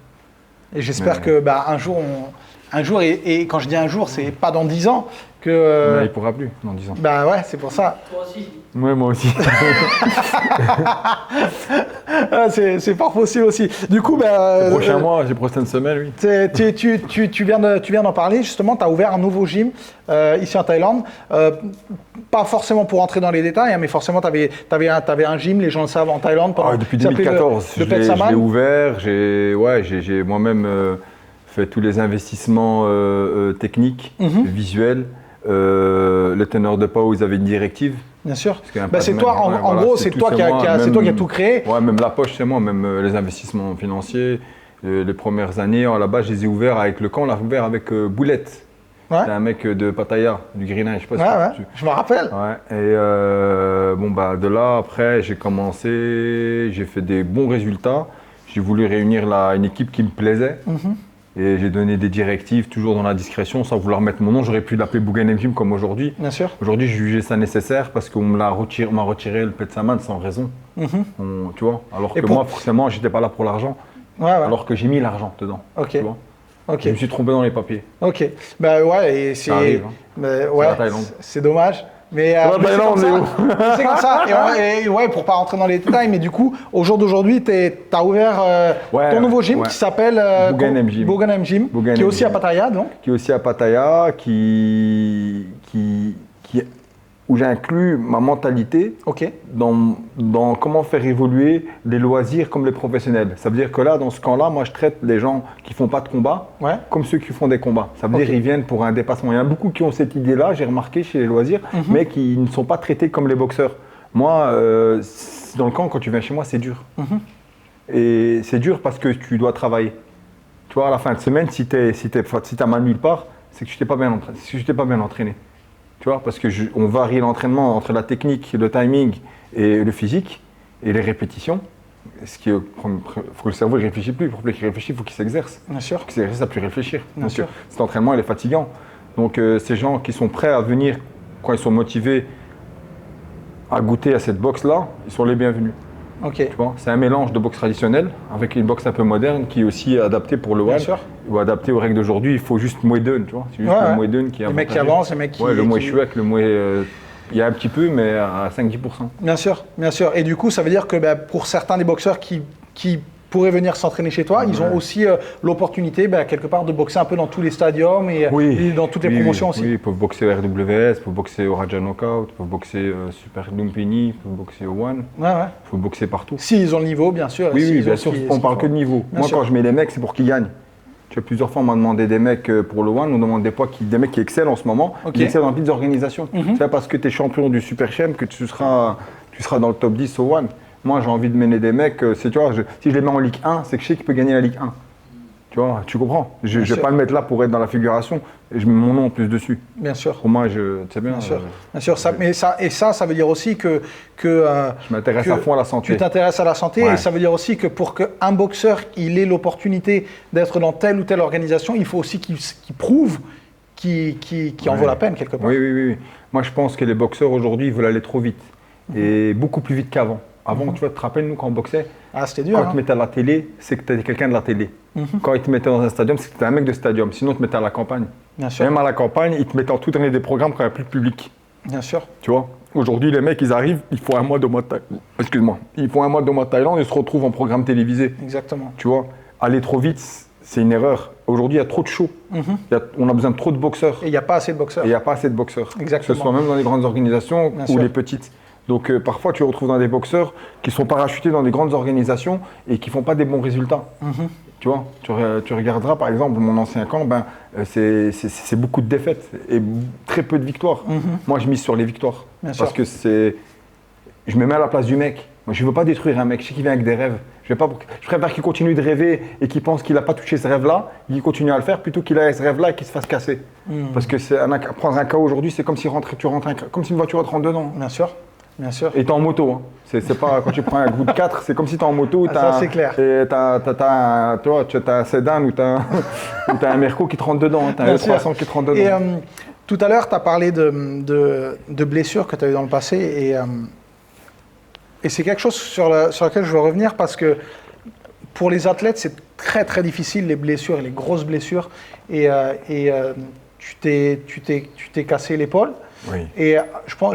Et j'espère que un jour, et quand je dis un jour, c'est pas dans 10 ans que. Mais il pourra plus dans 10 ans. Bah ouais, c'est pour ça. Toi aussi. Ouais, moi aussi. C'est fort possible aussi. Du coup, le prochain mois, les prochaines semaines, oui. Tu viens d'en parler, justement, tu as ouvert un nouveau gym ici en Thaïlande. Pas forcément pour entrer dans les détails, hein, mais forcément, tu avais un gym, les gens le savent, en Thaïlande. Depuis 2014, je l'ai ouvert. J'ai moi-même fait tous les investissements techniques, visuels. Les teneurs de PAO, ils avaient une directive. Bien sûr. C'est toi, en gros, c'est toi qui as tout créé. Ouais, même la poche, c'est moi, même les investissements financiers. Les premières années, là-bas, je les ai ouverts avec le camp, on l'a ouvert avec Boulette. Ouais. C'est un mec de Pattaya, du Greenwich, je sais pas si je me rappelle. Ouais. Et de là, après, j'ai commencé, j'ai fait des bons résultats. J'ai voulu réunir une équipe qui me plaisait. Et j'ai donné des directives, toujours dans la discrétion, sans vouloir mettre mon nom. J'aurais pu l'appeler Bougan Gym comme aujourd'hui. Bien sûr. Aujourd'hui, j'ai jugé ça nécessaire parce qu'on m'a retiré le Petsaman sans raison. Tu vois. Alors que moi, forcément, j'étais pas là pour l'argent. Alors que j'ai mis l'argent dedans. Tu vois. Je me suis trompé dans les papiers. Ok. Et c'est. Ça arrive. C'est dommage. Mais c'est comme ça. Et pour pas rentrer dans les détails, mais du coup, au jour d'aujourd'hui, tu as ouvert ton nouveau gym qui s'appelle Bougan Gym, qui est aussi à Pattaya, donc. Qui est aussi à Pattaya, où j'ai inclus ma mentalité dans comment faire évoluer les loisirs comme les professionnels. Ça veut dire que là, dans ce camp-là, moi, je traite les gens qui ne font pas de combat comme ceux qui font des combats. Ça veut dire qu'ils viennent pour un dépassement. Il y en a beaucoup qui ont cette idée-là, j'ai remarqué chez les loisirs, mais qui ne sont pas traités comme les boxeurs. Moi, dans le camp, quand tu viens chez moi, c'est dur. Et c'est dur parce que tu dois travailler. Tu vois, à la fin de semaine, si tu as mal nulle part, c'est que tu t'es pas bien entraîné. Tu vois, parce qu'on varie l'entraînement entre la technique, le timing et le physique et les répétitions. Faut que le cerveau ne réfléchisse plus. Pour qu'il réfléchisse, il faut qu'il s'exerce. Bien sûr. Il faut qu'il s'exerce à plus réfléchir. Bien sûr. Cet entraînement, il est fatigant. Donc, ces gens qui sont prêts à venir, quand ils sont motivés à goûter à cette boxe-là, ils sont les bienvenus. Tu vois, c'est un mélange de boxe traditionnelle avec une boxe un peu moderne qui est aussi adaptée pour le one ou adaptée aux règles d'aujourd'hui. Il faut juste Muay Thai, tu vois. C'est juste le Muay Thai qui les mecs qui avancent, les mecs qui. Le Muay Shuek, le Muay. Il y a un petit peu, mais à 5-10%. Bien sûr, bien sûr. Et du coup, ça veut dire que pour certains des boxeurs qui pourraient venir s'entraîner chez toi, ils ont aussi l'opportunité, quelque part, de boxer un peu dans tous les stadiums et dans toutes les promotions aussi. Oui, ils peuvent boxer au RWS, ils peuvent boxer au Raja Knockout, ils peuvent boxer Super Lumpini, ils peuvent boxer au One. Ils peuvent boxer partout. S'ils ont le niveau, bien sûr. Oui, bien sûr, on parle que de niveau. Moi, quand je mets les mecs, c'est pour qu'ils gagnent. Tu vois, plusieurs fois, on m'a demandé des mecs pour le One, on demande des mecs qui excellent en ce moment, qui excellent dans petites organisations. C'est pas parce que tu es champion du Super Chem que tu seras dans le top 10 au One. Moi, j'ai envie de mener des mecs, tu vois, si je les mets en Ligue 1, c'est que je sais qu'ils peuvent gagner la Ligue 1. Tu vois, tu comprends. Je ne vais pas le mettre là pour être dans la figuration et je mets mon nom en plus dessus. Bien sûr. Pour moi, c'est bien. Bien sûr. Ça veut dire aussi que je m'intéresse à fond à la santé. Tu t'intéresses à la santé et ça veut dire aussi que pour qu'un boxeur il ait l'opportunité d'être dans telle ou telle organisation, il faut aussi qu'il prouve qui en vaut la peine quelque part. Oui, oui, oui, oui. Moi, je pense que les boxeurs aujourd'hui, ils veulent aller trop vite. Et beaucoup plus vite qu'avant. Avant, tu vois, tu te rappelles, nous, quand on boxait, c'était dur. quand ils te mettaient à la télé, c'est que tu étais quelqu'un de la télé. Quand ils te mettaient dans un stadium, c'est que tu étais un mec de stadium. Sinon, ils te mettaient à la campagne. Bien sûr. Même à la campagne, ils te mettaient en tout dernier des programmes quand il n'y a plus de public. Bien sûr. Tu vois, aujourd'hui, les mecs, ils arrivent, ils font un mois de Thaïlande. Excuse-moi. Ils font un mois de Thaïlande et ils se retrouvent en programme télévisé. Exactement. Tu vois, aller trop vite, c'est une erreur. Aujourd'hui, il y a trop de shows. On a besoin de trop de boxeurs. Et il n'y a pas assez de boxeurs. Et il n'y a pas assez de boxeurs. Exactement. Que ce soit même dans les grandes organisations Bien ou sûr. les petites. Donc parfois, tu retrouves dans des boxeurs qui sont parachutés dans des grandes organisations et qui ne font pas des bons résultats. Tu vois, tu regarderas par exemple mon ancien camp, c'est beaucoup de défaites et très peu de victoires. Moi, je mise sur les victoires. Bien parce sûr. que je me mets à la place du mec. Moi, je ne veux pas détruire un mec. Je sais qu'il vient avec des rêves. Je préfère qu'il continue de rêver et qu'il pense qu'il n'a pas touché ce rêve-là, il continue à le faire plutôt qu'il ait ce rêve-là et qu'il se fasse casser. Parce que prendre un KO aujourd'hui, c'est comme si comme si une voiture rentre dedans. Bien sûr. Bien sûr. Et t'es en moto. Hein. C'est pas quand tu prends un coup de 4, c'est comme si t'es en moto. Ça, c'est clair. Et t'as un Sedan ou t'as un Merco qui te rentre dedans. T'as un E300 qui te rentre dedans. Et tout à l'heure, tu as parlé de blessures que tu as eues dans le passé. Et c'est quelque chose sur lequel je veux revenir parce que pour les athlètes, c'est très très difficile les blessures, les grosses blessures. Et tu t'es cassé l'épaule. Oui. Et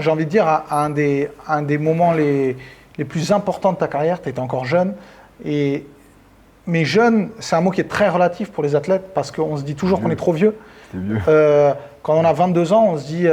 j'ai envie de dire, un des moments les plus importants de ta carrière, tu étais encore jeune. Mais jeune, c'est un mot qui est très relatif pour les athlètes parce qu'on se dit toujours qu'on est trop vieux. Quand on a 22 ans, on se dit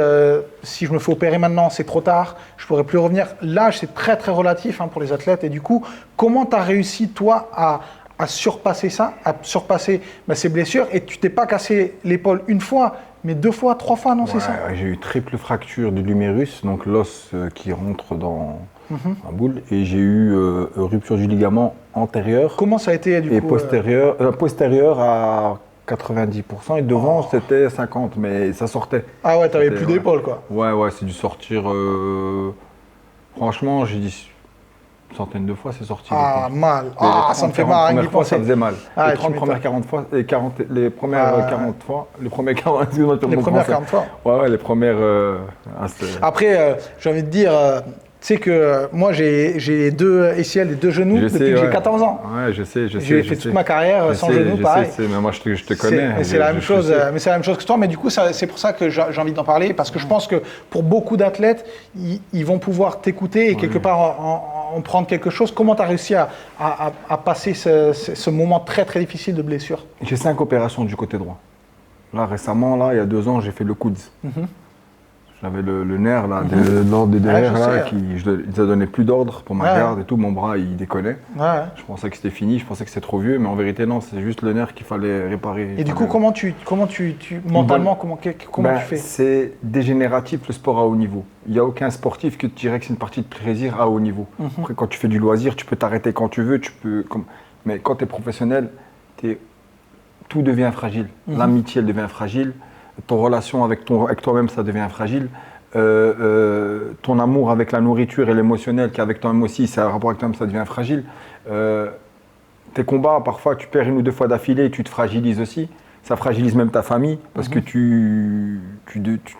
si je me fais opérer maintenant, c'est trop tard, je ne pourrai plus revenir. L'âge, c'est très très relatif pour les athlètes. Et du coup, comment tu as réussi, toi, à surpasser ça, à surpasser ces blessures? Et tu t'es pas cassé l'épaule une fois, mais 2 fois, 3 fois, non, c'est ça? J'ai eu triple fracture du lumérus, donc l'os qui rentre dans la boule, et j'ai eu rupture du ligament antérieur. Comment ça a été du coup? Et postérieur à 90%, et devant c'était 50%, mais ça sortait. Ah ouais, t'avais plus d'épaule quoi. Ouais, c'est dû sortir. Franchement, j'ai dit une centaine de fois, c'est sorti. Ah, mal. Ça me fait mal rien d'y penser. Ça faisait mal. Ah, les 30 premières 40 fois, les premières 40 fois, les premières 40 fois. Ouais, les premières. Après, j'ai envie de dire. Tu sais que moi, j'ai 2 ACL et 2 genoux depuis que j'ai 14 ans. Ouais, je sais. J'ai fait toute ma carrière sans genoux, pareil. Mais moi, je te connais. Mais c'est la même chose. Mais c'est la même chose que toi. Mais du coup, c'est pour ça que j'ai envie d'en parler parce que je pense que pour beaucoup d'athlètes, ils vont pouvoir t'écouter et quelque part en prendre quelque chose. Comment tu as réussi à passer ce moment très très difficile de blessure? J'ai 5 opérations du côté droit. Là, récemment, il y a 2 ans, j'ai fait le coude. J'avais le nerf là, l'ordre de derrière là, ils a donné plus d'ordre pour ma garde et tout. Mon bras il décollait. Je pensais que c'était fini, je pensais que c'était trop vieux, mais en vérité non, c'est juste le nerf qu'il fallait réparer. Et du coup, comment tu mentalement, comment tu fais? C'est dégénératif le sport à haut niveau. Il n'y a aucun sportif que tu dirais que c'est une partie de plaisir à haut niveau. Après, quand tu fais du loisir, tu peux t'arrêter quand tu veux, mais quand tu es professionnel, tout devient fragile. L'amitié elle devient fragile. Ton relation avec toi-même, ça devient fragile. Ton amour avec la nourriture et l'émotionnel qui est avec toi-même aussi, c'est un rapport avec toi-même, ça devient fragile. Tes combats, parfois, tu perds 1 ou 2 fois d'affilée et tu te fragilises aussi. Ça fragilise même ta famille parce que tu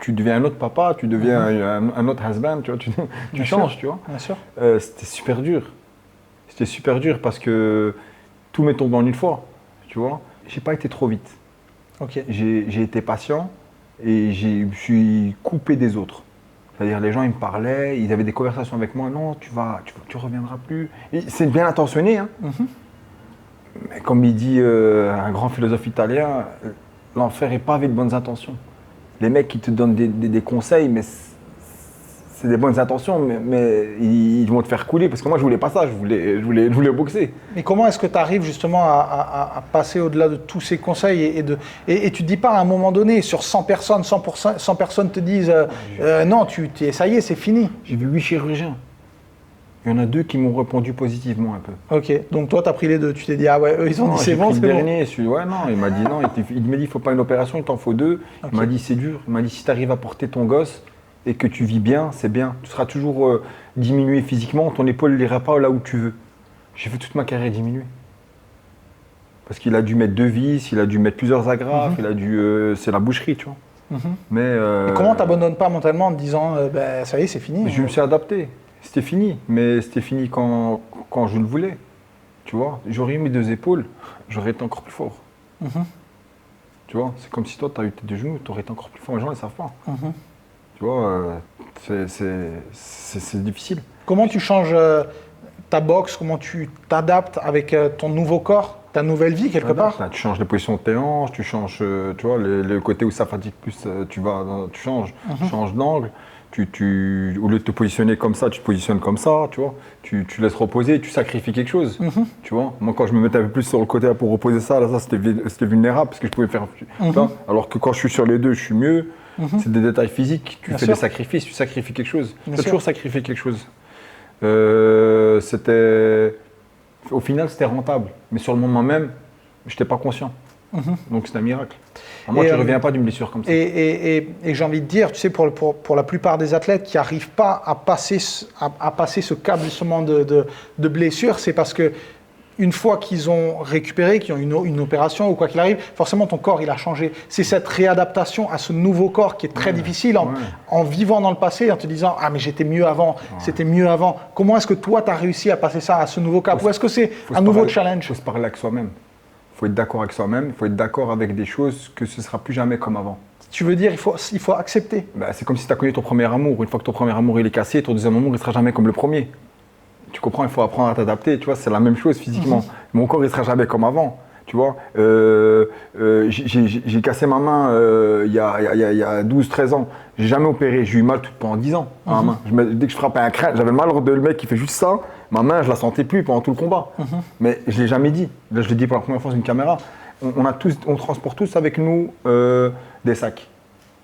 deviens un autre papa, tu deviens un autre husband, tu vois, tu changes, tu vois. Bien sûr. C'était super dur. C'était super dur parce que tout m'est tombé en une fois, tu vois. J'ai pas été trop vite. Okay. J'ai été patient et je me suis coupé des autres. C'est-à-dire les gens ils me parlaient, ils avaient des conversations avec moi, non, tu reviendras plus. C'est bien intentionné, hein. Mais comme il dit un grand philosophe italien, l'enfer est pavé de bonnes intentions. Les mecs qui te donnent des conseils, mais c'est des bonnes intentions, mais ils vont te faire couler. Parce que moi, je voulais pas ça, je voulais boxer. Mais comment est-ce que tu arrives justement à passer au-delà de tous ces conseils et tu te dis pas à un moment donné, sur 100 personnes, 100 personnes te disent non, ça y est, c'est fini. J'ai vu 8 chirurgiens. Il y en a 2 qui m'ont répondu positivement un peu. Ok, donc toi, tu as pris les 2. Tu t'es dit, ah ouais, eux, ils ont dit c'est bon, c'est bon. Le dernier, ouais, non, il m'a dit non. Il m'a dit, il faut pas une opération, il t'en faut 2. Okay. Il m'a dit, c'est dur. Il m'a dit, si tu arrives à porter ton gosse et que tu vis bien, c'est bien. Tu seras toujours diminué physiquement, ton épaule n'ira pas là où tu veux. J'ai fait toute ma carrière diminuer. Parce qu'il a dû mettre 2 vis, il a dû mettre plusieurs agrafes, c'est la boucherie, tu vois. Mais Et comment tu n'abandonnes pas mentalement en te disant ça y est, c'est fini? Je me suis adapté. C'était fini. Mais c'était fini quand je le voulais. Tu vois, j'aurais eu mes 2 épaules, j'aurais été encore plus fort. Tu vois, c'est comme si toi, tu as eu tes 2 genoux, tu aurais été encore plus fort. Les gens ne le savent pas. Tu vois, c'est difficile. Comment tu changes ta boxe? Comment tu t'adaptes avec ton nouveau corps, ta nouvelle vie quelque part? Tu changes les positions de tes hanches, tu changes, tu vois, le côté où ça fatigue plus, tu changes, tu changes d'angle. Au lieu de te positionner comme ça, tu te positionnes comme ça, tu vois. Tu laisses reposer, tu sacrifies quelque chose, tu vois. Moi, quand je me mettais un peu plus sur le côté pour reposer ça, là, ça c'était vulnérable parce que je pouvais faire, alors que quand je suis sur les deux, je suis mieux. C'est des détails physiques, tu fais des sacrifices, tu sacrifies quelque chose. Tu as toujours sacrifié quelque chose. Au final, c'était rentable, mais sur le moment même, je n'étais pas conscient. Donc c'est un miracle. Moi, tu ne reviens pas d'une blessure comme ça. Et j'ai envie de dire, tu sais, pour la plupart des athlètes qui n'arrivent pas à passer ce cap justement de blessure, c'est parce que une fois qu'ils ont récupéré, qu'ils ont une opération ou quoi qu'il arrive, forcément ton corps il a changé. C'est cette réadaptation à ce nouveau corps qui est très difficile en vivant dans le passé, en te disant « Ah mais j'étais mieux avant, c'était mieux avant ». Comment est-ce que toi tu as réussi à passer ça à ce nouveau cap? Ou est-ce que c'est un nouveau challenge? Il faut se parler avec soi-même. Il faut être d'accord avec soi-même, il faut être d'accord avec des choses que ce ne sera plus jamais comme avant. Tu veux dire il faut accepter? C'est comme si tu as connu ton premier amour. Une fois que ton premier amour il est cassé, ton deuxième amour il ne sera jamais comme le premier. Tu comprends, il faut apprendre à t'adapter, tu vois, c'est la même chose physiquement. Mon corps, il ne sera jamais comme avant, tu vois. J'ai cassé ma main il y a 12-13 ans. J'ai jamais opéré, j'ai eu mal pendant 10 ans à ma main. Dès que je frappais un crâne, j'avais le mal de le mec qui fait juste ça, ma main, je la sentais plus pendant tout le combat. Mais je ne l'ai jamais dit. Là, je l'ai dit pour la première fois sur une caméra. On transporte tous avec nous des sacs.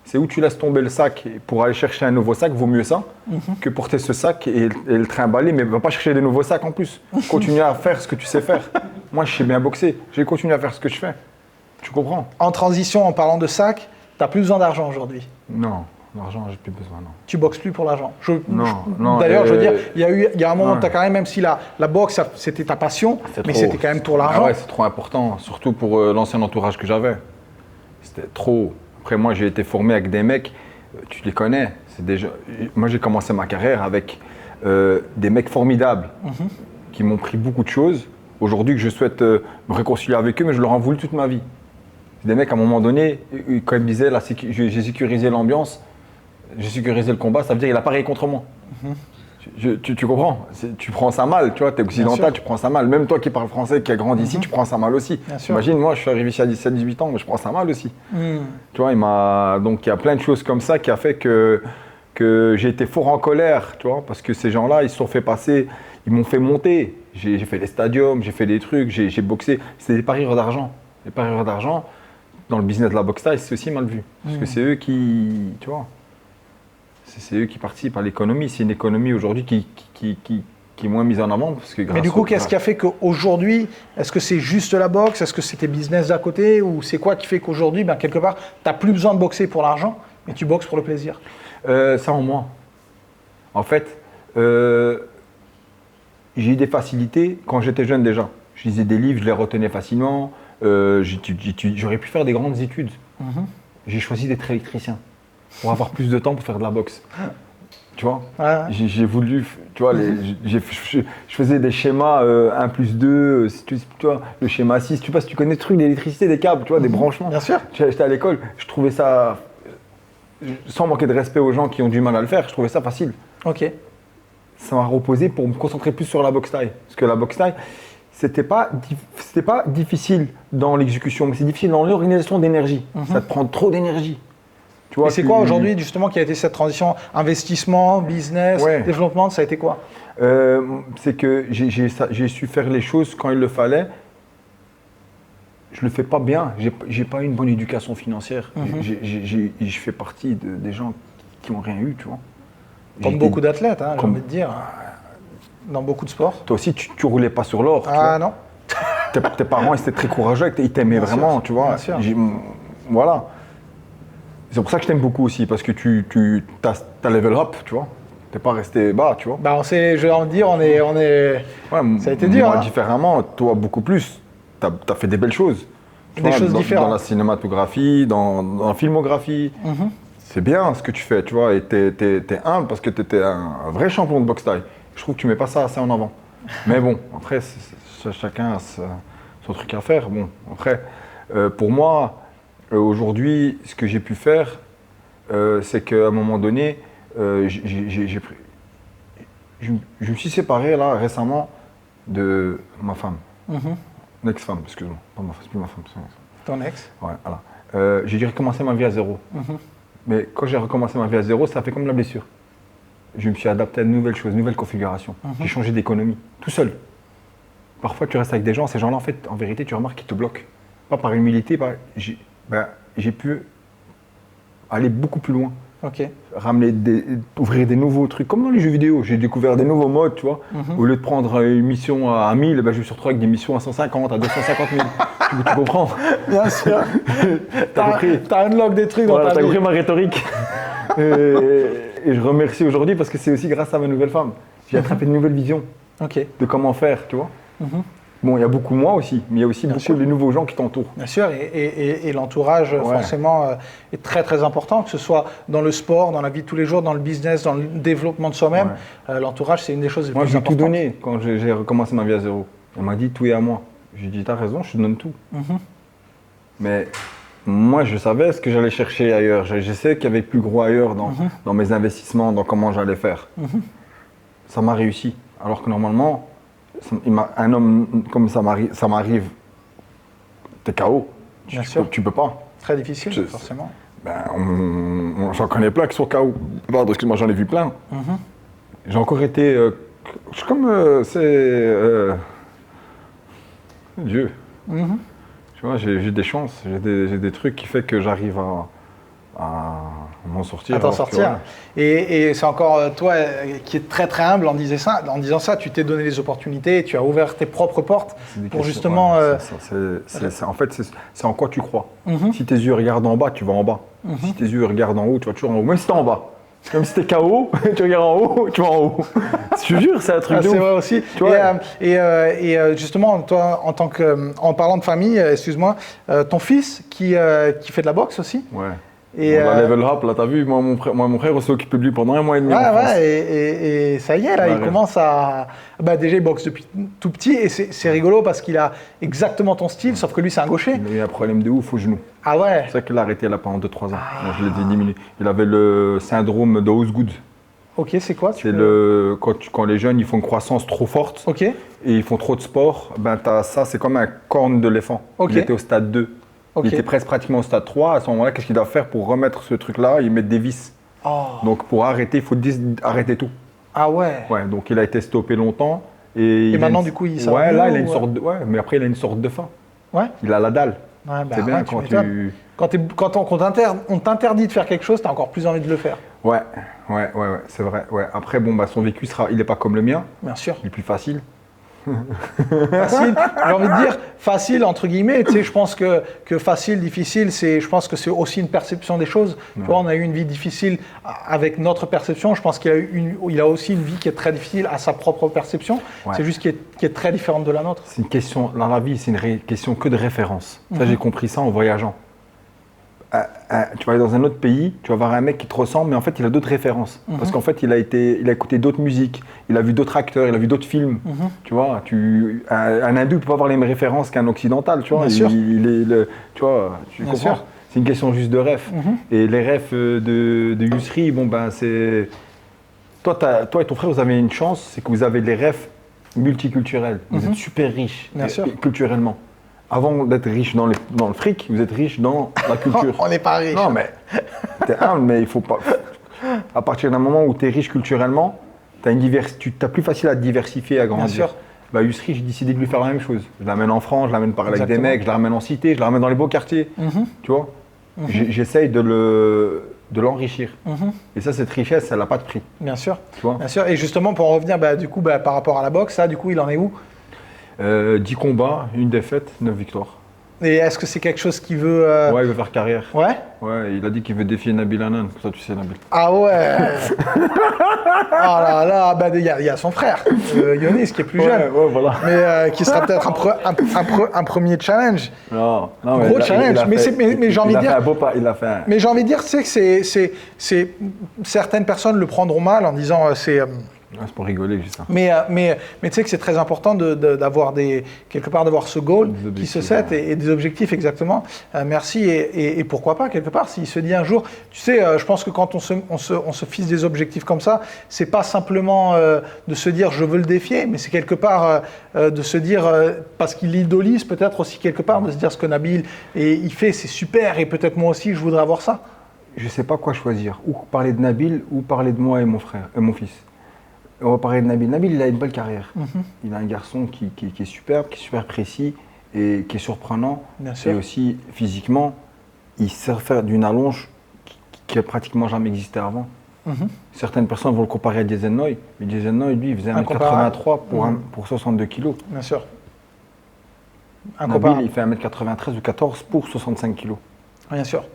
C'est où tu laisses tomber le sac pour aller chercher un nouveau sac, vaut mieux ça que porter ce sac et le trimballer, mais ne va pas chercher des nouveaux sacs en plus. Continue à faire ce que tu sais faire. Moi, je sais bien boxer, je vais continuer à faire ce que je fais. Tu comprends? En transition, en parlant de sac, tu n'as plus besoin d'argent aujourd'hui? Non, l'argent, j'ai plus besoin, non. Tu boxes plus pour l'argent? Non. D'ailleurs, je veux dire, il y a un moment où tu as quand même si la boxe, c'était ta passion, mais c'était quand même pour l'argent. Ah ouais, c'est trop important, surtout pour l'ancien entourage que j'avais. C'était trop. Après, moi, j'ai été formé avec des mecs, tu les connais. Moi, j'ai commencé ma carrière avec des mecs formidables qui m'ont pris beaucoup de choses. Aujourd'hui, que je souhaite me réconcilier avec eux, mais je leur en voulu toute ma vie. C'est des mecs, à un moment donné, quand ils me disaient j'ai sécurisé l'ambiance, j'ai sécurisé le combat, ça veut dire qu'il n'a pas rien contre moi. Tu comprends? Tu prends ça mal, tu vois, tu es occidental, tu prends ça mal. Même toi qui parles français, qui a grandi ici, tu prends ça mal aussi. Imagine, moi, je suis arrivé ici à 17-18 ans, mais je prends ça mal aussi. Tu vois, donc il y a plein de choses comme ça qui a fait que j'ai été fort en colère, tu vois, parce que ces gens-là, ils se sont fait passer, ils m'ont fait monter. J'ai fait des stadiums, j'ai fait des trucs, j'ai boxé. C'était des parieurs d'argent. Les parieurs d'argent, dans le business de la boxe taille, c'est aussi mal vu. Parce que c'est eux qui, tu vois, c'est eux qui participent à l'économie. C'est une économie aujourd'hui qui est moins mise en avant. Parce que mais du coup, qu'est-ce qui a fait qu'aujourd'hui, est-ce que c'est juste la boxe? Est-ce que c'était business d'à côté? Ou c'est quoi qui fait qu'aujourd'hui, quelque part, tu n'as plus besoin de boxer pour l'argent, mais tu boxes pour le plaisir? Ça en moi. En fait, j'ai eu des facilités quand j'étais jeune déjà. Je lisais des livres, je les retenais facilement. J'aurais pu faire des grandes études. J'ai choisi d'être électricien pour avoir plus de temps pour faire de la boxe. Tu vois, j'ai voulu, tu vois, je faisais des schémas 1 plus 2, tu vois, le schéma 6, tu vois, si tu connais le truc d'électricité, des câbles, tu vois, des branchements. Bien sûr. J'étais à l'école, je trouvais ça, sans manquer de respect aux gens qui ont du mal à le faire, je trouvais ça facile. Ok. Ça m'a reposé pour me concentrer plus sur la boxe taille. Parce que la boxe taille, c'était pas difficile dans l'exécution, mais c'est difficile dans l'organisation d'énergie. Ça te prend trop d'énergie. Et c'est quoi aujourd'hui justement qui a été cette transition investissement, business, développement, ça a été quoi? C'est que j'ai su faire les choses quand il le fallait. Je le fais pas bien, j'ai pas eu une bonne éducation financière. Je fais partie des gens qui n'ont rien eu, tu vois. Comme beaucoup d'athlètes, j'ai envie de dire, dans beaucoup de sports. Toi aussi, tu roulais pas sur l'or. Ah non. Tes parents, ils étaient très courageux, ils t'aimaient vraiment, tu vois. Voilà. C'est pour ça que je t'aime beaucoup aussi, parce que t'as level up, tu vois. T'es pas resté bas, tu vois. Je vais en dire, ça a été dur. Moi, différemment, toi, beaucoup plus. T'as fait des belles choses. Des choses différentes. Dans la cinématographie, dans la filmographie. C'est bien ce que tu fais, tu vois, et t'es humble parce que t'étais un vrai champion de boxe thaï. Je trouve que tu mets pas ça assez en avant. Mais bon, après, chacun a son truc à faire. Bon, après, pour moi, aujourd'hui, ce que j'ai pu faire, c'est qu'à un moment donné, je me suis séparé là récemment de ma femme. Ex-femme, excuse-moi. Pas ma femme, c'est plus ma femme. Ton ex? Ouais, voilà. J'ai dû recommencer ma vie à zéro. Mais quand j'ai recommencé ma vie à zéro, ça a fait comme la blessure. Je me suis adapté à de nouvelles choses, nouvelles configurations. J'ai changé d'économie, tout seul. Parfois, tu restes avec des gens, ces gens-là, en fait, en vérité, tu remarques qu'ils te bloquent. Pas par humilité, j'ai pu aller beaucoup plus loin. Ouvrir des nouveaux trucs, comme dans les jeux vidéo. J'ai découvert des nouveaux modes, tu vois. Au lieu de prendre une mission à 1000, je me suis retrouvé avec des missions à 150, à 250 000. tu comprends? Bien sûr. T'as unlock des trucs dans ta vie. T'as compris ma rhétorique. Et je remercie aujourd'hui parce que c'est aussi grâce à ma nouvelle femme. J'ai attrapé une nouvelle vision de comment faire, tu vois. Bon, il y a beaucoup moi aussi, mais il y a aussi beaucoup de nouveaux gens qui t'entourent. Bien sûr, et l'entourage, forcément, est très très important, que ce soit dans le sport, dans la vie de tous les jours, dans le business, dans le développement de soi-même. L'entourage, c'est une des choses les plus importantes. Moi, j'ai tout donné quand j'ai recommencé ma vie à zéro. Elle m'a dit tout est à moi. J'ai dit, t'as raison, je te donne tout. Mais moi, je savais ce que j'allais chercher ailleurs. Je sais qu'il y avait plus gros ailleurs dans mes investissements, dans comment j'allais faire. Ça m'a réussi. Alors que normalement, un homme comme ça m'arrive, t'es KO. Tu peux pas. Très difficile, forcément. J'en connais plein qui sont KO. Pardon, excuse-moi, j'en ai vu plein. J'ai encore été. Dieu. Tu vois, j'ai des chances, j'ai des trucs qui font que j'arrive à m'en sortir. À t'en sortir. Et c'est encore toi qui es très très humble en disant ça, tu t'es donné les opportunités, tu as ouvert tes propres portes pour justement… En fait, c'est en quoi tu crois. Si tes yeux regardent en bas, tu vas en bas. Si tes yeux regardent en haut, tu vas toujours en haut. Même si t'es en bas. Même si t'es KO, tu regardes en haut, tu vas en haut. Je te jure, c'est un truc de ouf. C'est vrai aussi. Tu vois, et justement, toi, en parlant de famille, excuse-moi, ton fils qui fait de la boxe aussi. Ouais. La level up, là, t'as vu, moi, mon frère s'est occupé de lui pendant 1 mois et demi. Et ça y est, là, il commence à… déjà, il boxe depuis tout petit et c'est rigolo parce qu'il a exactement ton style, sauf que lui, c'est un gaucher. Il a eu un problème de ouf au genou. Ah ouais? C'est ça qu'il a arrêté là pendant 2-3 ans. Je l'ai diminué. Il avait le syndrome de Osgood. Ok, c'est quoi? C'est quand les jeunes ils font une croissance trop forte et ils font trop de sport, ça, c'est comme un corne d'éléphant. Il était au stade 2. Il était presque pratiquement au stade 3. À ce moment-là, qu'est-ce qu'il doit faire pour remettre ce truc-là? Il met des vis. Donc pour arrêter, il faut arrêter tout. Ah ouais? Ouais, donc il a été stoppé longtemps. Et maintenant, du coup, il s'en ouais, là, il a une sorte de… Ouais, mais après, il a une sorte de faim. Ouais. Il a la dalle. Ouais, c'est bien quand on t'interdit de faire quelque chose, tu as encore plus envie de le faire. Ouais, c'est vrai. Ouais. Après, son vécu il n'est pas comme le mien. Bien sûr. Il est plus facile. Facile, j'ai envie de dire facile entre guillemets. Tu sais, je pense que facile, difficile, je pense que c'est aussi une perception des choses. Tu vois, on a eu une vie difficile avec notre perception. Je pense qu'il a aussi une vie qui est très difficile à sa propre perception. C'est juste qui est très différente de la nôtre. C'est une question dans la vie, c'est une question que de référence. Ça, j'ai compris ça en voyageant. Tu vas aller dans un autre pays, tu vas voir un mec qui te ressemble, mais en fait, il a d'autres références. Parce qu'en fait, il a écouté d'autres musiques, il a vu d'autres acteurs, il a vu d'autres films. Tu vois, un hindou ne peut pas avoir les mêmes références qu'un occidental. Tu vois, tu comprends. C'est une question juste de rêve. Et les rêves de Yousri, c'est… Toi et ton frère, vous avez une chance, c'est que vous avez des rêves multiculturels. Vous êtes super riches culturellement. Avant d'être riche dans le fric, vous êtes riche dans la culture. On n'est pas riche. Non, mais t'es humble, mais il faut pas. À partir d'un moment où tu es riche culturellement, tu as plus facile à te diversifier, à grandir. Bien sûr. Yousri, j'ai décidé de lui faire la même chose. Je l'amène en France, je l'amène parler avec des mecs, je l'amène en cité, je l'amène dans les beaux quartiers. Tu vois, j'essaye de l'enrichir. Et ça, cette richesse, elle n'a pas de prix. Bien sûr. Tu vois. Bien sûr. Et justement, pour en revenir par rapport à la boxe, ça, du coup, il en est où? 10 combats, 1 défaite, 9 victoires. Et est-ce que c'est quelque chose qu'il veut… Ouais, il veut faire carrière. Ouais. Ouais, il a dit qu'il veut défier Nabil Hanan. Comme ça, tu sais, Nabil. Ah ouais. Ah là là, bah, il y a son frère, Yonis, qui est plus jeune. Ouais, voilà. Mais qui sera peut-être un premier challenge. Non, Gros challenge. Mais j'ai envie de dire… Il a fait un… Mais j'ai envie de dire, tu sais, que certaines personnes le prendront mal en disant c'est… c'est pour rigoler, juste ça. Mais tu sais que c'est très important d'avoir quelque part d'avoir ce goal qui se set et des objectifs exactement. Merci et pourquoi pas quelque part s'il se dit un jour, tu sais, je pense que quand on se fixe des objectifs comme ça, c'est pas simplement de se dire je veux le défier, mais c'est quelque part de se dire parce qu'il l'idolise peut-être aussi quelque part de se dire ce que Nabil il fait c'est super et peut-être moi aussi je voudrais avoir ça. Je sais pas quoi choisir, ou parler de Nabil ou parler de moi et mon frère, mon fils. On va parler de Nabil. Nabil, il a une belle carrière. Il a un garçon qui est superbe, qui est super précis et qui est surprenant. Bien sûr. Et aussi, physiquement, il sait faire d'une allonge qui a pratiquement jamais existé avant. Certaines personnes vont le comparer à Jason Noy. Mais Jason Noy, lui, il faisait 1m83 pour 62 kg. Bien sûr. Nabil, il fait 1m93 ou 14 pour 65 kg. Bien sûr.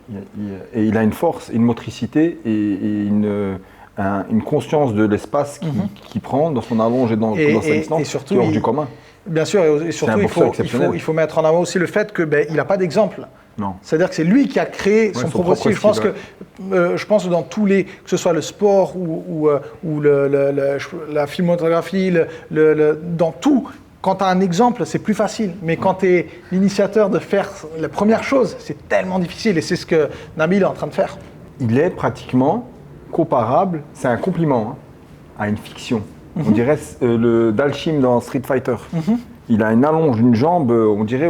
Et il a une force, une motricité et une conscience de l'espace qu'il prend dans son allonge et dans sa distance, qui est hors du commun. Bien sûr, et surtout, il faut mettre en avant aussi le fait qu'il n'a pas d'exemple. Non. C'est-à-dire que c'est lui qui a créé son propre style. Je pense que dans tous les, que ce soit le sport ou la filmographie, dans tout, quand tu as un exemple, c'est plus facile. Mais quand tu es l'initiateur de faire la première chose, c'est tellement difficile. Et c'est ce que Nabil est en train de faire. Il est pratiquement comparable, c'est un compliment, à une fiction. On dirait le Dalshim dans Street Fighter. Il a une allonge, une jambe, on dirait,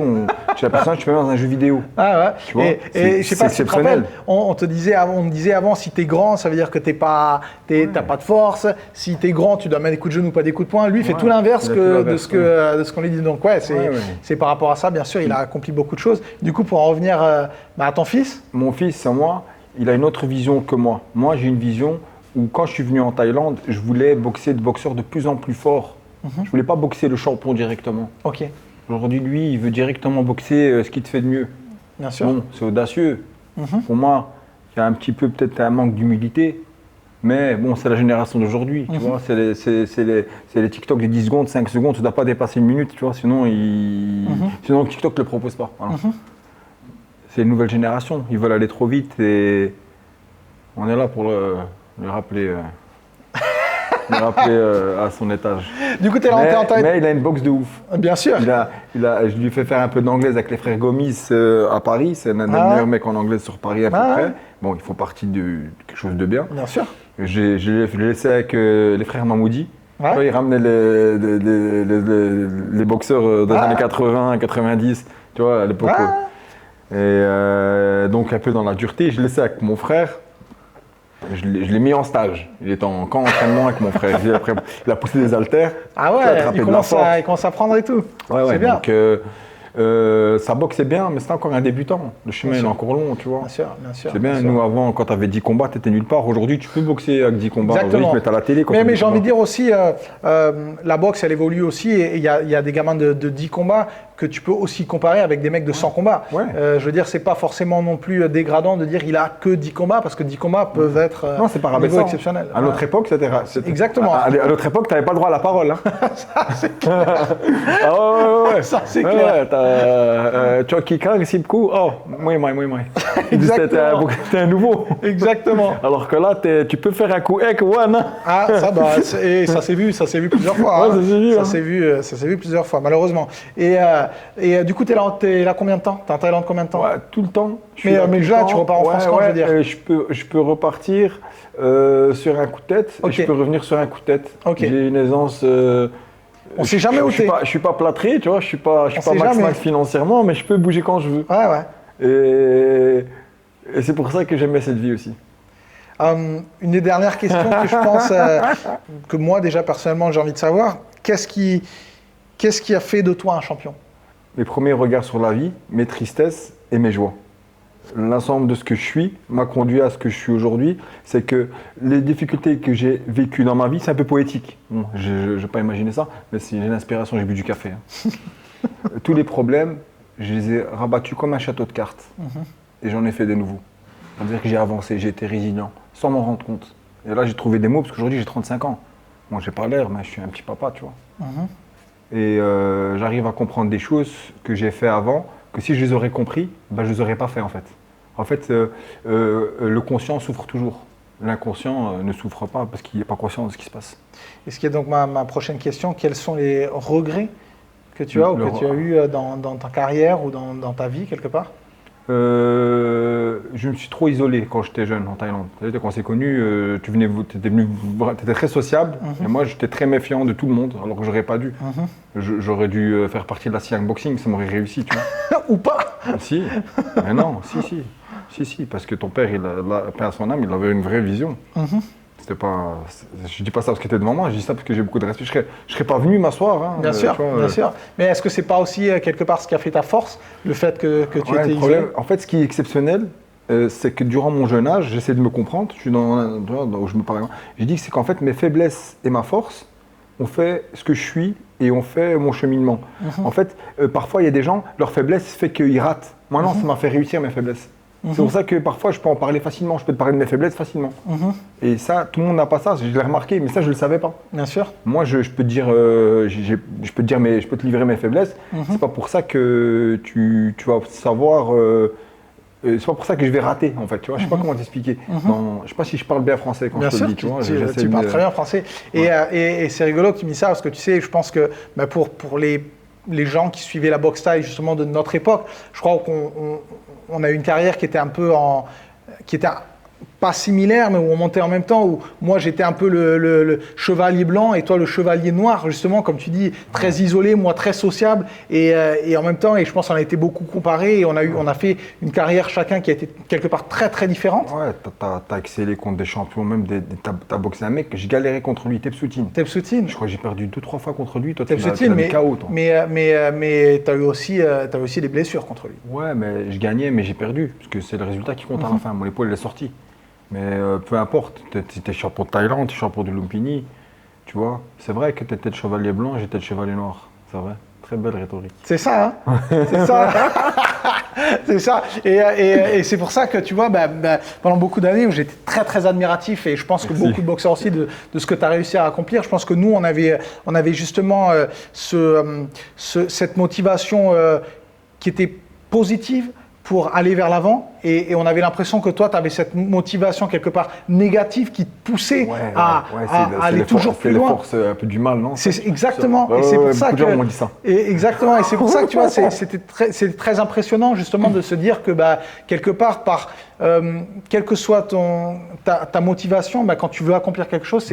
j'ai l'impression que tu peux mettre dans un jeu vidéo. Ah ouais. Tu vois, et je sais pas si tu te rappelles, on me disait avant, si tu es grand, ça veut dire que t'as pas de force. Si tu es grand, tu dois mettre des coups de genou, pas des coups de poing. Lui, il fait tout l'inverse de ce qu'on lui dit. Donc c'est par rapport à ça, bien sûr, il a accompli beaucoup de choses. Du coup, pour en revenir à ton fils. Mon fils, c'est moi. Il a une autre vision que moi. Moi, j'ai une vision où quand je suis venu en Thaïlande, je voulais boxer de boxeurs de plus en plus forts. Je voulais pas boxer le champion directement. Ok. Aujourd'hui, lui, il veut directement boxer ce qui te fait de mieux. Bien sûr. Bon, c'est audacieux. Pour moi, il y a un petit peu peut-être un manque d'humilité. Mais bon, c'est la génération d'aujourd'hui, tu vois. C'est les TikTok de 10 secondes, 5 secondes, tu ne dois pas dépasser une minute, tu vois. Sinon, sinon TikTok ne le propose pas. Voilà. C'est une nouvelle génération, ils veulent aller trop vite et on est là pour le rappeler, à son étage. Du coup, tu es en Thaïlande. Mais il a une boxe de ouf. Bien sûr. Je lui fais faire un peu d'anglaise avec les frères Gomis à Paris. C'est l'un des meilleurs mecs en anglaise sur Paris à peu près. Bon, ils font partie de quelque chose de bien. Bien sûr. Je l'ai laissé avec les frères Mamoudi. Ouais. Ils ramenaient les boxeurs des années 80, 90, tu vois, à l'époque. Et donc un peu dans la dureté, je l'ai laissé avec mon frère. Je l'ai mis en stage. Il était en camp d'entraînement avec mon frère. Après, il a poussé des haltères. Ah ouais, il commence à prendre et tout. Ouais, c'est bien. Donc, sa boxe c'est bien, mais c'est encore un débutant. Le chemin il est encore long, tu vois. Bien sûr, bien sûr. C'est bien, nous avant, quand tu avais 10 combats, tu étais nulle part. Aujourd'hui, tu peux boxer avec 10 combats. Exactement. Aujourd'hui, tu mets à la télé. Mais j'ai envie de dire aussi, la boxe, elle évolue aussi. Et il y a des gamins de 10 combats que tu peux aussi comparer avec des mecs de 100 combats. Ouais. Je veux dire, c'est pas forcément non plus dégradant de dire il a que 10 combats, parce que 10 combats peuvent être non, c'est pas niveau exceptionnel. À notre époque, c'était… Exactement. À notre époque, tu n'avais pas le droit à la parole. Hein. Ça, c'est clair. Ouais. Ça, c'est clair. Tu vois, qui c'est le coup. Oh, moi. Exactement. T'es un nouveau. Exactement. Alors que là, tu peux faire un coup one. Ah, ça s'est vu plusieurs fois. Ouais, hein. Ça s'est vu plusieurs fois, malheureusement. Et du coup, t'es là combien de temps? T'es en Thaïlande combien de temps? Ouais, tout le temps. Mais là, tu repars en France quand, je veux dire? Je peux repartir sur un coup de tête et je peux revenir sur un coup de tête. Okay. J'ai une aisance… on sait jamais où t'es. Je suis pas plâtré, tu vois, je suis pas max financièrement, mais je peux bouger quand je veux. Ouais. Et c'est pour ça que j'aimais cette vie aussi. Une des dernières questions que je pense que moi déjà personnellement j'ai envie de savoir, qu'est-ce qui a fait de toi un champion? Mes premiers regards sur la vie, mes tristesses et mes joies. L'ensemble de ce que je suis m'a conduit à ce que je suis aujourd'hui. C'est que les difficultés que j'ai vécues dans ma vie, c'est un peu poétique. Bon, je ne vais pas imaginer ça, mais si j'ai l'inspiration, j'ai bu du café. Hein. Tous les problèmes, je les ai rabattus comme un château de cartes. Et j'en ai fait des nouveaux. Ça veut dire que j'ai avancé, j'ai été résilient, sans m'en rendre compte. Et là, j'ai trouvé des mots, parce qu'aujourd'hui, j'ai 35 ans. Moi, j'ai pas l'air, mais je suis un petit papa, tu vois. Et j'arrive à comprendre des choses que j'ai fait avant, que si je les aurais compris, ben, je les aurais pas fait, en fait. En fait, le conscient souffre toujours. L'inconscient ne souffre pas, parce qu'il n'est pas conscient de ce qui se passe. Et ce qui est donc ma prochaine question, quels sont les regrets que tu as ou que tu as eu dans ta carrière ou dans ta vie, quelque part? Je me suis trop isolé quand j'étais jeune en Thaïlande. Quand on s'est connus, tu étais très sociable et moi j'étais très méfiant de tout le monde alors que j'aurais pas dû. J'aurais dû faire partie de la Siang Boxing, ça m'aurait réussi, tu vois. Ou pas? Si, mais non, si, parce que ton père, paix à son âme, il avait une vraie vision. C'était pas, je dis pas ça parce que tu es devant moi, je dis ça parce que j'ai beaucoup de respect. Je serais pas venu m'asseoir. Hein, bien sûr, bien sûr. Mais est-ce que c'est pas aussi quelque part ce qui a fait ta force, le fait que tu étais isolé? En fait, ce qui est exceptionnel, c'est que durant mon jeune âge, j'essaie de me comprendre. Je suis dans où je me parle. Je dis que c'est qu'en fait, mes faiblesses et ma force ont fait ce que je suis et ont fait mon cheminement. En fait, parfois, il y a des gens, leur faiblesse fait qu'ils ratent. Moi, non, ça m'a fait réussir mes faiblesses. C'est pour ça que parfois je peux en parler facilement, je peux te parler de mes faiblesses facilement. Et ça, tout le monde n'a pas ça, je l'ai remarqué, mais ça je ne le savais pas. Bien sûr. Moi je peux te dire, je peux te livrer mes faiblesses, c'est pas pour ça que tu vas savoir, c'est pas pour ça que je vais rater en fait, tu vois, je sais pas comment t'expliquer. Je sais pas si je parle bien français quand bien je te sûr, le dis, tu vois. Tu parles très bien français. Et c'est rigolo que tu me dis ça, parce que tu sais, je pense que pour les gens qui suivaient la boxe thaï justement de notre époque, je crois qu'on a eu une carrière qui était un peu qui était pas similaire, mais où on montait en même temps, où moi j'étais un peu le chevalier blanc et toi le chevalier noir, justement, comme tu dis, très isolé, moi très sociable, et en même temps, et je pense qu'on a été beaucoup comparés, et on a fait une carrière chacun qui a été quelque part très très différente. Ouais, t'as excellé contre des champions, même t'as boxé un mec que j'ai galéré contre lui, Tepsutin. Je crois que j'ai perdu 2-3 fois contre lui, toi Tepsutin, mais KO, toi. Mais t'as eu aussi des blessures contre lui. Ouais, mais je gagnais, mais j'ai perdu, parce que c'est le résultat qui compte à la fin, mon épaule elle est sortie. Mais peu importe, tu es champion de Thaïlande, tu es champion de Lumpini, tu vois. C'est vrai que tu étais le chevalier blanc, j'étais le chevalier noir, c'est vrai. Très belle rhétorique. C'est ça, hein. C'est ça. C'est ça. Et c'est pour ça que, tu vois, pendant beaucoup d'années où j'étais très, très admiratif, et je pense que beaucoup de boxeurs aussi, de ce que tu as réussi à accomplir, je pense que nous, on avait justement cette motivation qui était positive pour aller vers l'avant, et on avait l'impression que toi, tu avais cette motivation quelque part négative qui te poussait à aller toujours plus loin. C'est les forces un peu du mal, non? C'est exactement. Et c'est pour ça que gens m'ont dit ça. Exactement. Et c'est pour ça que tu vois, c'est très impressionnant justement de se dire que quelque part, quelle que soit ta motivation, quand tu veux accomplir quelque chose,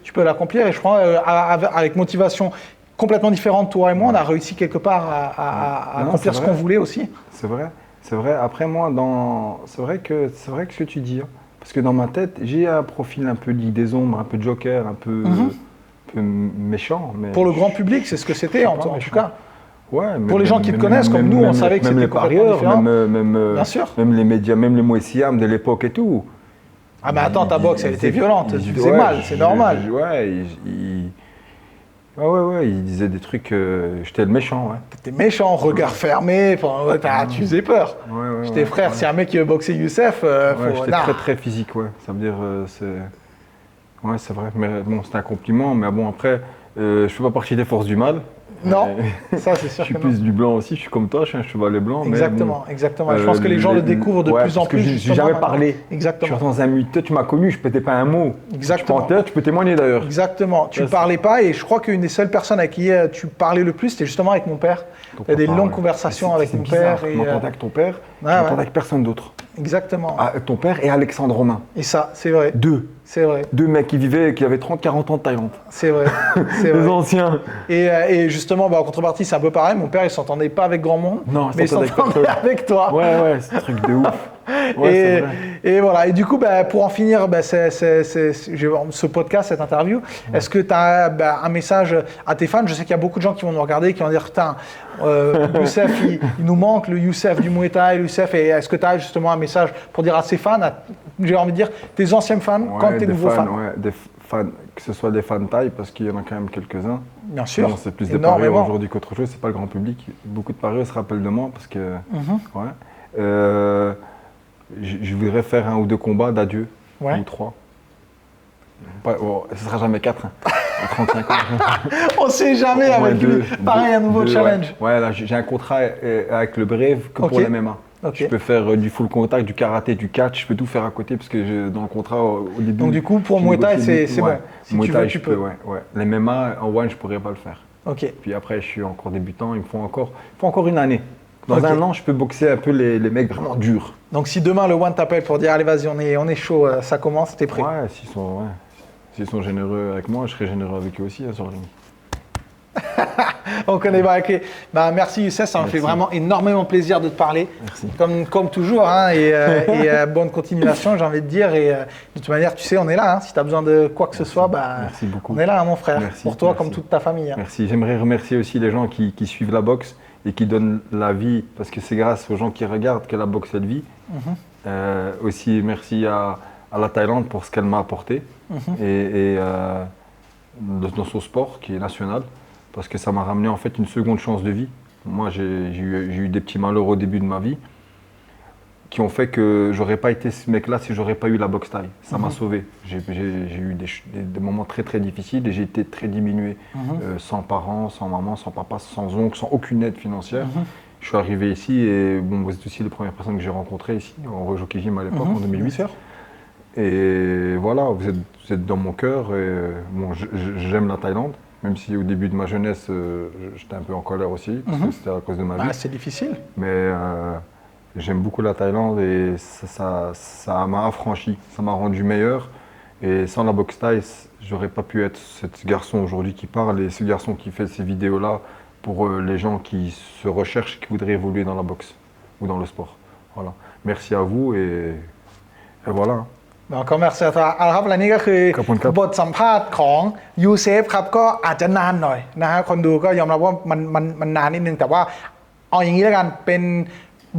tu peux l'accomplir. Et je crois avec motivation complètement différente, toi et moi, on a réussi quelque part à accomplir ce qu'on voulait aussi. C'est vrai. C'est vrai, après moi, c'est vrai que ce que tu dis, hein. Parce que dans ma tête, j'ai un profil un peu Ligue des Ombres, un peu Joker, un peu méchant. Mais pour le grand public, c'est ce que c'était en tout cas. Ouais, pour les gens qui te connaissent, comme nous, on savait que c'était complètement différent. Bien sûr. Même les médias, même les Moessiam de l'époque et tout. Ah mais attends, ta boxe, elle était violente, tu faisais mal, c'est normal. Ouais, il disait des trucs, j'étais le méchant, ouais. T'étais méchant, regard fermé, tu faisais peur. J'étais frère, si un mec qui veut boxer Youssef, j'étais très très physique, ouais. Ça veut dire, ouais, c'est vrai, mais bon, c'était un compliment, mais bon, après, je fais pas partie des forces du mal. Non, ça c'est sûr. Je suis plus du blanc aussi, je suis comme toi, je suis un chevalier blanc. Exactement, exactement. Je pense que les gens le découvrent de plus en plus. Je n'ai jamais parlé. Exactement. Je suis dans un milieu, tu m'as connu, je ne pétais pas un mot. Exactement. Tu peux témoigner d'ailleurs. Exactement. Tu ne parlais pas, et je crois qu'une des seules personnes à qui tu parlais le plus, c'était justement avec mon père. Tu as des longues conversations avec mon père. Je m'entendais avec ton père, je m'entendais avec personne d'autre. Exactement. Ton père et Alexandre Romain. Et ça, c'est vrai. C'est vrai. Deux mecs qui avaient 30-40 ans de Thaïlande. C'est vrai. Les anciens. Et justement, en contrepartie, c'est un peu pareil. Mon père, il ne s'entendait pas avec grand monde, non, mais il s'entendait avec toi. Ouais, c'est un truc de ouf. Et voilà. Et du coup, pour en finir ce podcast, cette interview, est-ce que tu as un message à tes fans? Je sais qu'il y a beaucoup de gens qui vont nous regarder, qui vont dire putain, Youssef, il nous manque le Youssef du Muay Thai, Youssef. Et est-ce que tu as justement un message pour dire à ces fans, j'ai envie de dire tes anciens fans, comme tes nouveaux fans? Des fans, que ce soit des fans Thaï, parce qu'il y en a quand même quelques-uns. Bien sûr. Non, c'est plus des parieurs aujourd'hui qu'autre chose, c'est pas le grand public. Beaucoup de parieurs se rappellent de moi parce que. Je voudrais faire 1 ou 2 combats d'adieu, ou 3. Ce sera jamais 4, à 35 ans. On sait jamais avec lui. Pareil, un nouveau challenge. Ouais, là j'ai un contrat avec le Brave que pour les MMA. Je peux faire du full contact, du karaté, du catch, je peux tout faire à côté parce que dans le contrat au début. Donc du coup pour Muay Thai c'est bon. Si Muay tu Thai, veux, tu peux. Les MMA en one je pourrais pas le faire. Puis après je suis encore débutant, il me faut encore une année. Dans 1 an, je peux boxer un peu les mecs vraiment durs. Donc si demain le One t'appelle pour dire allez vas-y on est chaud, ça commence, t'es prêt? Ouais, s'ils sont généreux avec moi, je serai généreux avec eux aussi sur le ring. On connaît pas. Okay. Merci Youssef, ça me fait vraiment énormément plaisir de te parler. Merci. Comme toujours, hein, et bonne continuation, j'ai envie de dire. Et de toute manière, tu sais, on est là. Hein, si tu as besoin de quoi que ce soit, merci beaucoup. On est là, hein, mon frère. Pour toi, comme toute ta famille. Hein. Merci. J'aimerais remercier aussi les gens qui suivent la boxe et qui donnent la vie, parce que c'est grâce aux gens qui regardent que la boxe elle vit. Aussi, merci à la Thaïlande pour ce qu'elle m'a apporté et dans son sport qui est national. Parce que ça m'a ramené en fait une seconde chance de vie. Moi, j'ai eu des petits malheurs au début de ma vie qui ont fait que j'aurais pas été ce mec-là si j'aurais pas eu la boxe thaï. Ça m'a sauvé. J'ai eu des moments très très difficiles et j'ai été très diminué. Sans parents, sans maman, sans papa, sans oncle, sans aucune aide financière. Je suis arrivé ici et bon, vous êtes aussi les premières personnes que j'ai rencontrées ici, en Rojo Gym à l'époque, en 2008. Et voilà, vous êtes dans mon cœur. Bon, j'aime la Thaïlande. Même si au début de ma jeunesse, j'étais un peu en colère aussi, parce que c'était à cause de ma vie. C'est difficile. Mais j'aime beaucoup la Thaïlande et ça m'a affranchi, ça m'a rendu meilleur. Et sans la boxe thaï, j'aurais pas pu être ce garçon aujourd'hui qui parle et ce garçon qui fait ces vidéos-là pour les gens qui se recherchent, qui voudraient évoluer dans la boxe ou dans le sport. Voilà. Merci à vous et voilà.ก็merci à toi เอาละครับและนี่ก็คือบทสัมภาษณ์ของยูเซฟครับก็อาจจะนานหน่อยนะฮะคนดูก็ยอมรับว่ามันนานนิดนึงแต่ว่าเอาอย่างนี้แล้วกันเป็น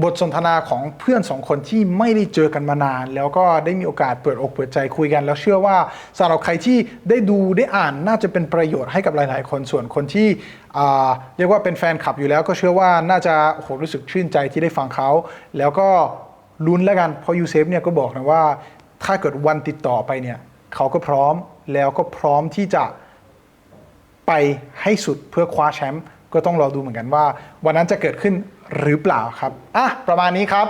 บทสนทนาของเพื่อน2 คนที่ไม่ได้เจอกันมานานแล้วก็ได้มีโอกาสเปิดอกเปิดใจคุยกันแล้วเชื่อว่าสำหรับใครที่ได้ดูได้อ่านน่าจะเป็นประโยชน์ให้กับหลายๆคนส่วนคนที่เรียกว่าเป็นแฟนคลับอยู่แล้วก็เชื่อว่าน่าจะโอ้โหรู้สึกชื่นใจที่ได้ฟังเขาแล้วก็ลุ้นแล้วกันเพราะยูเซฟเนี่ยก็บอกนะว่าถ้าเกิดวันติดต่อไปเนี่ยเขาก็พร้อมแล้วก็พร้อมที่จะไปให้สุดเพื่อคว้าแชมป์ก็ต้องรอดูเหมือนกันว่าวันนั้นจะเกิดขึ้นหรือเปล่าครับประมาณนี้ครับ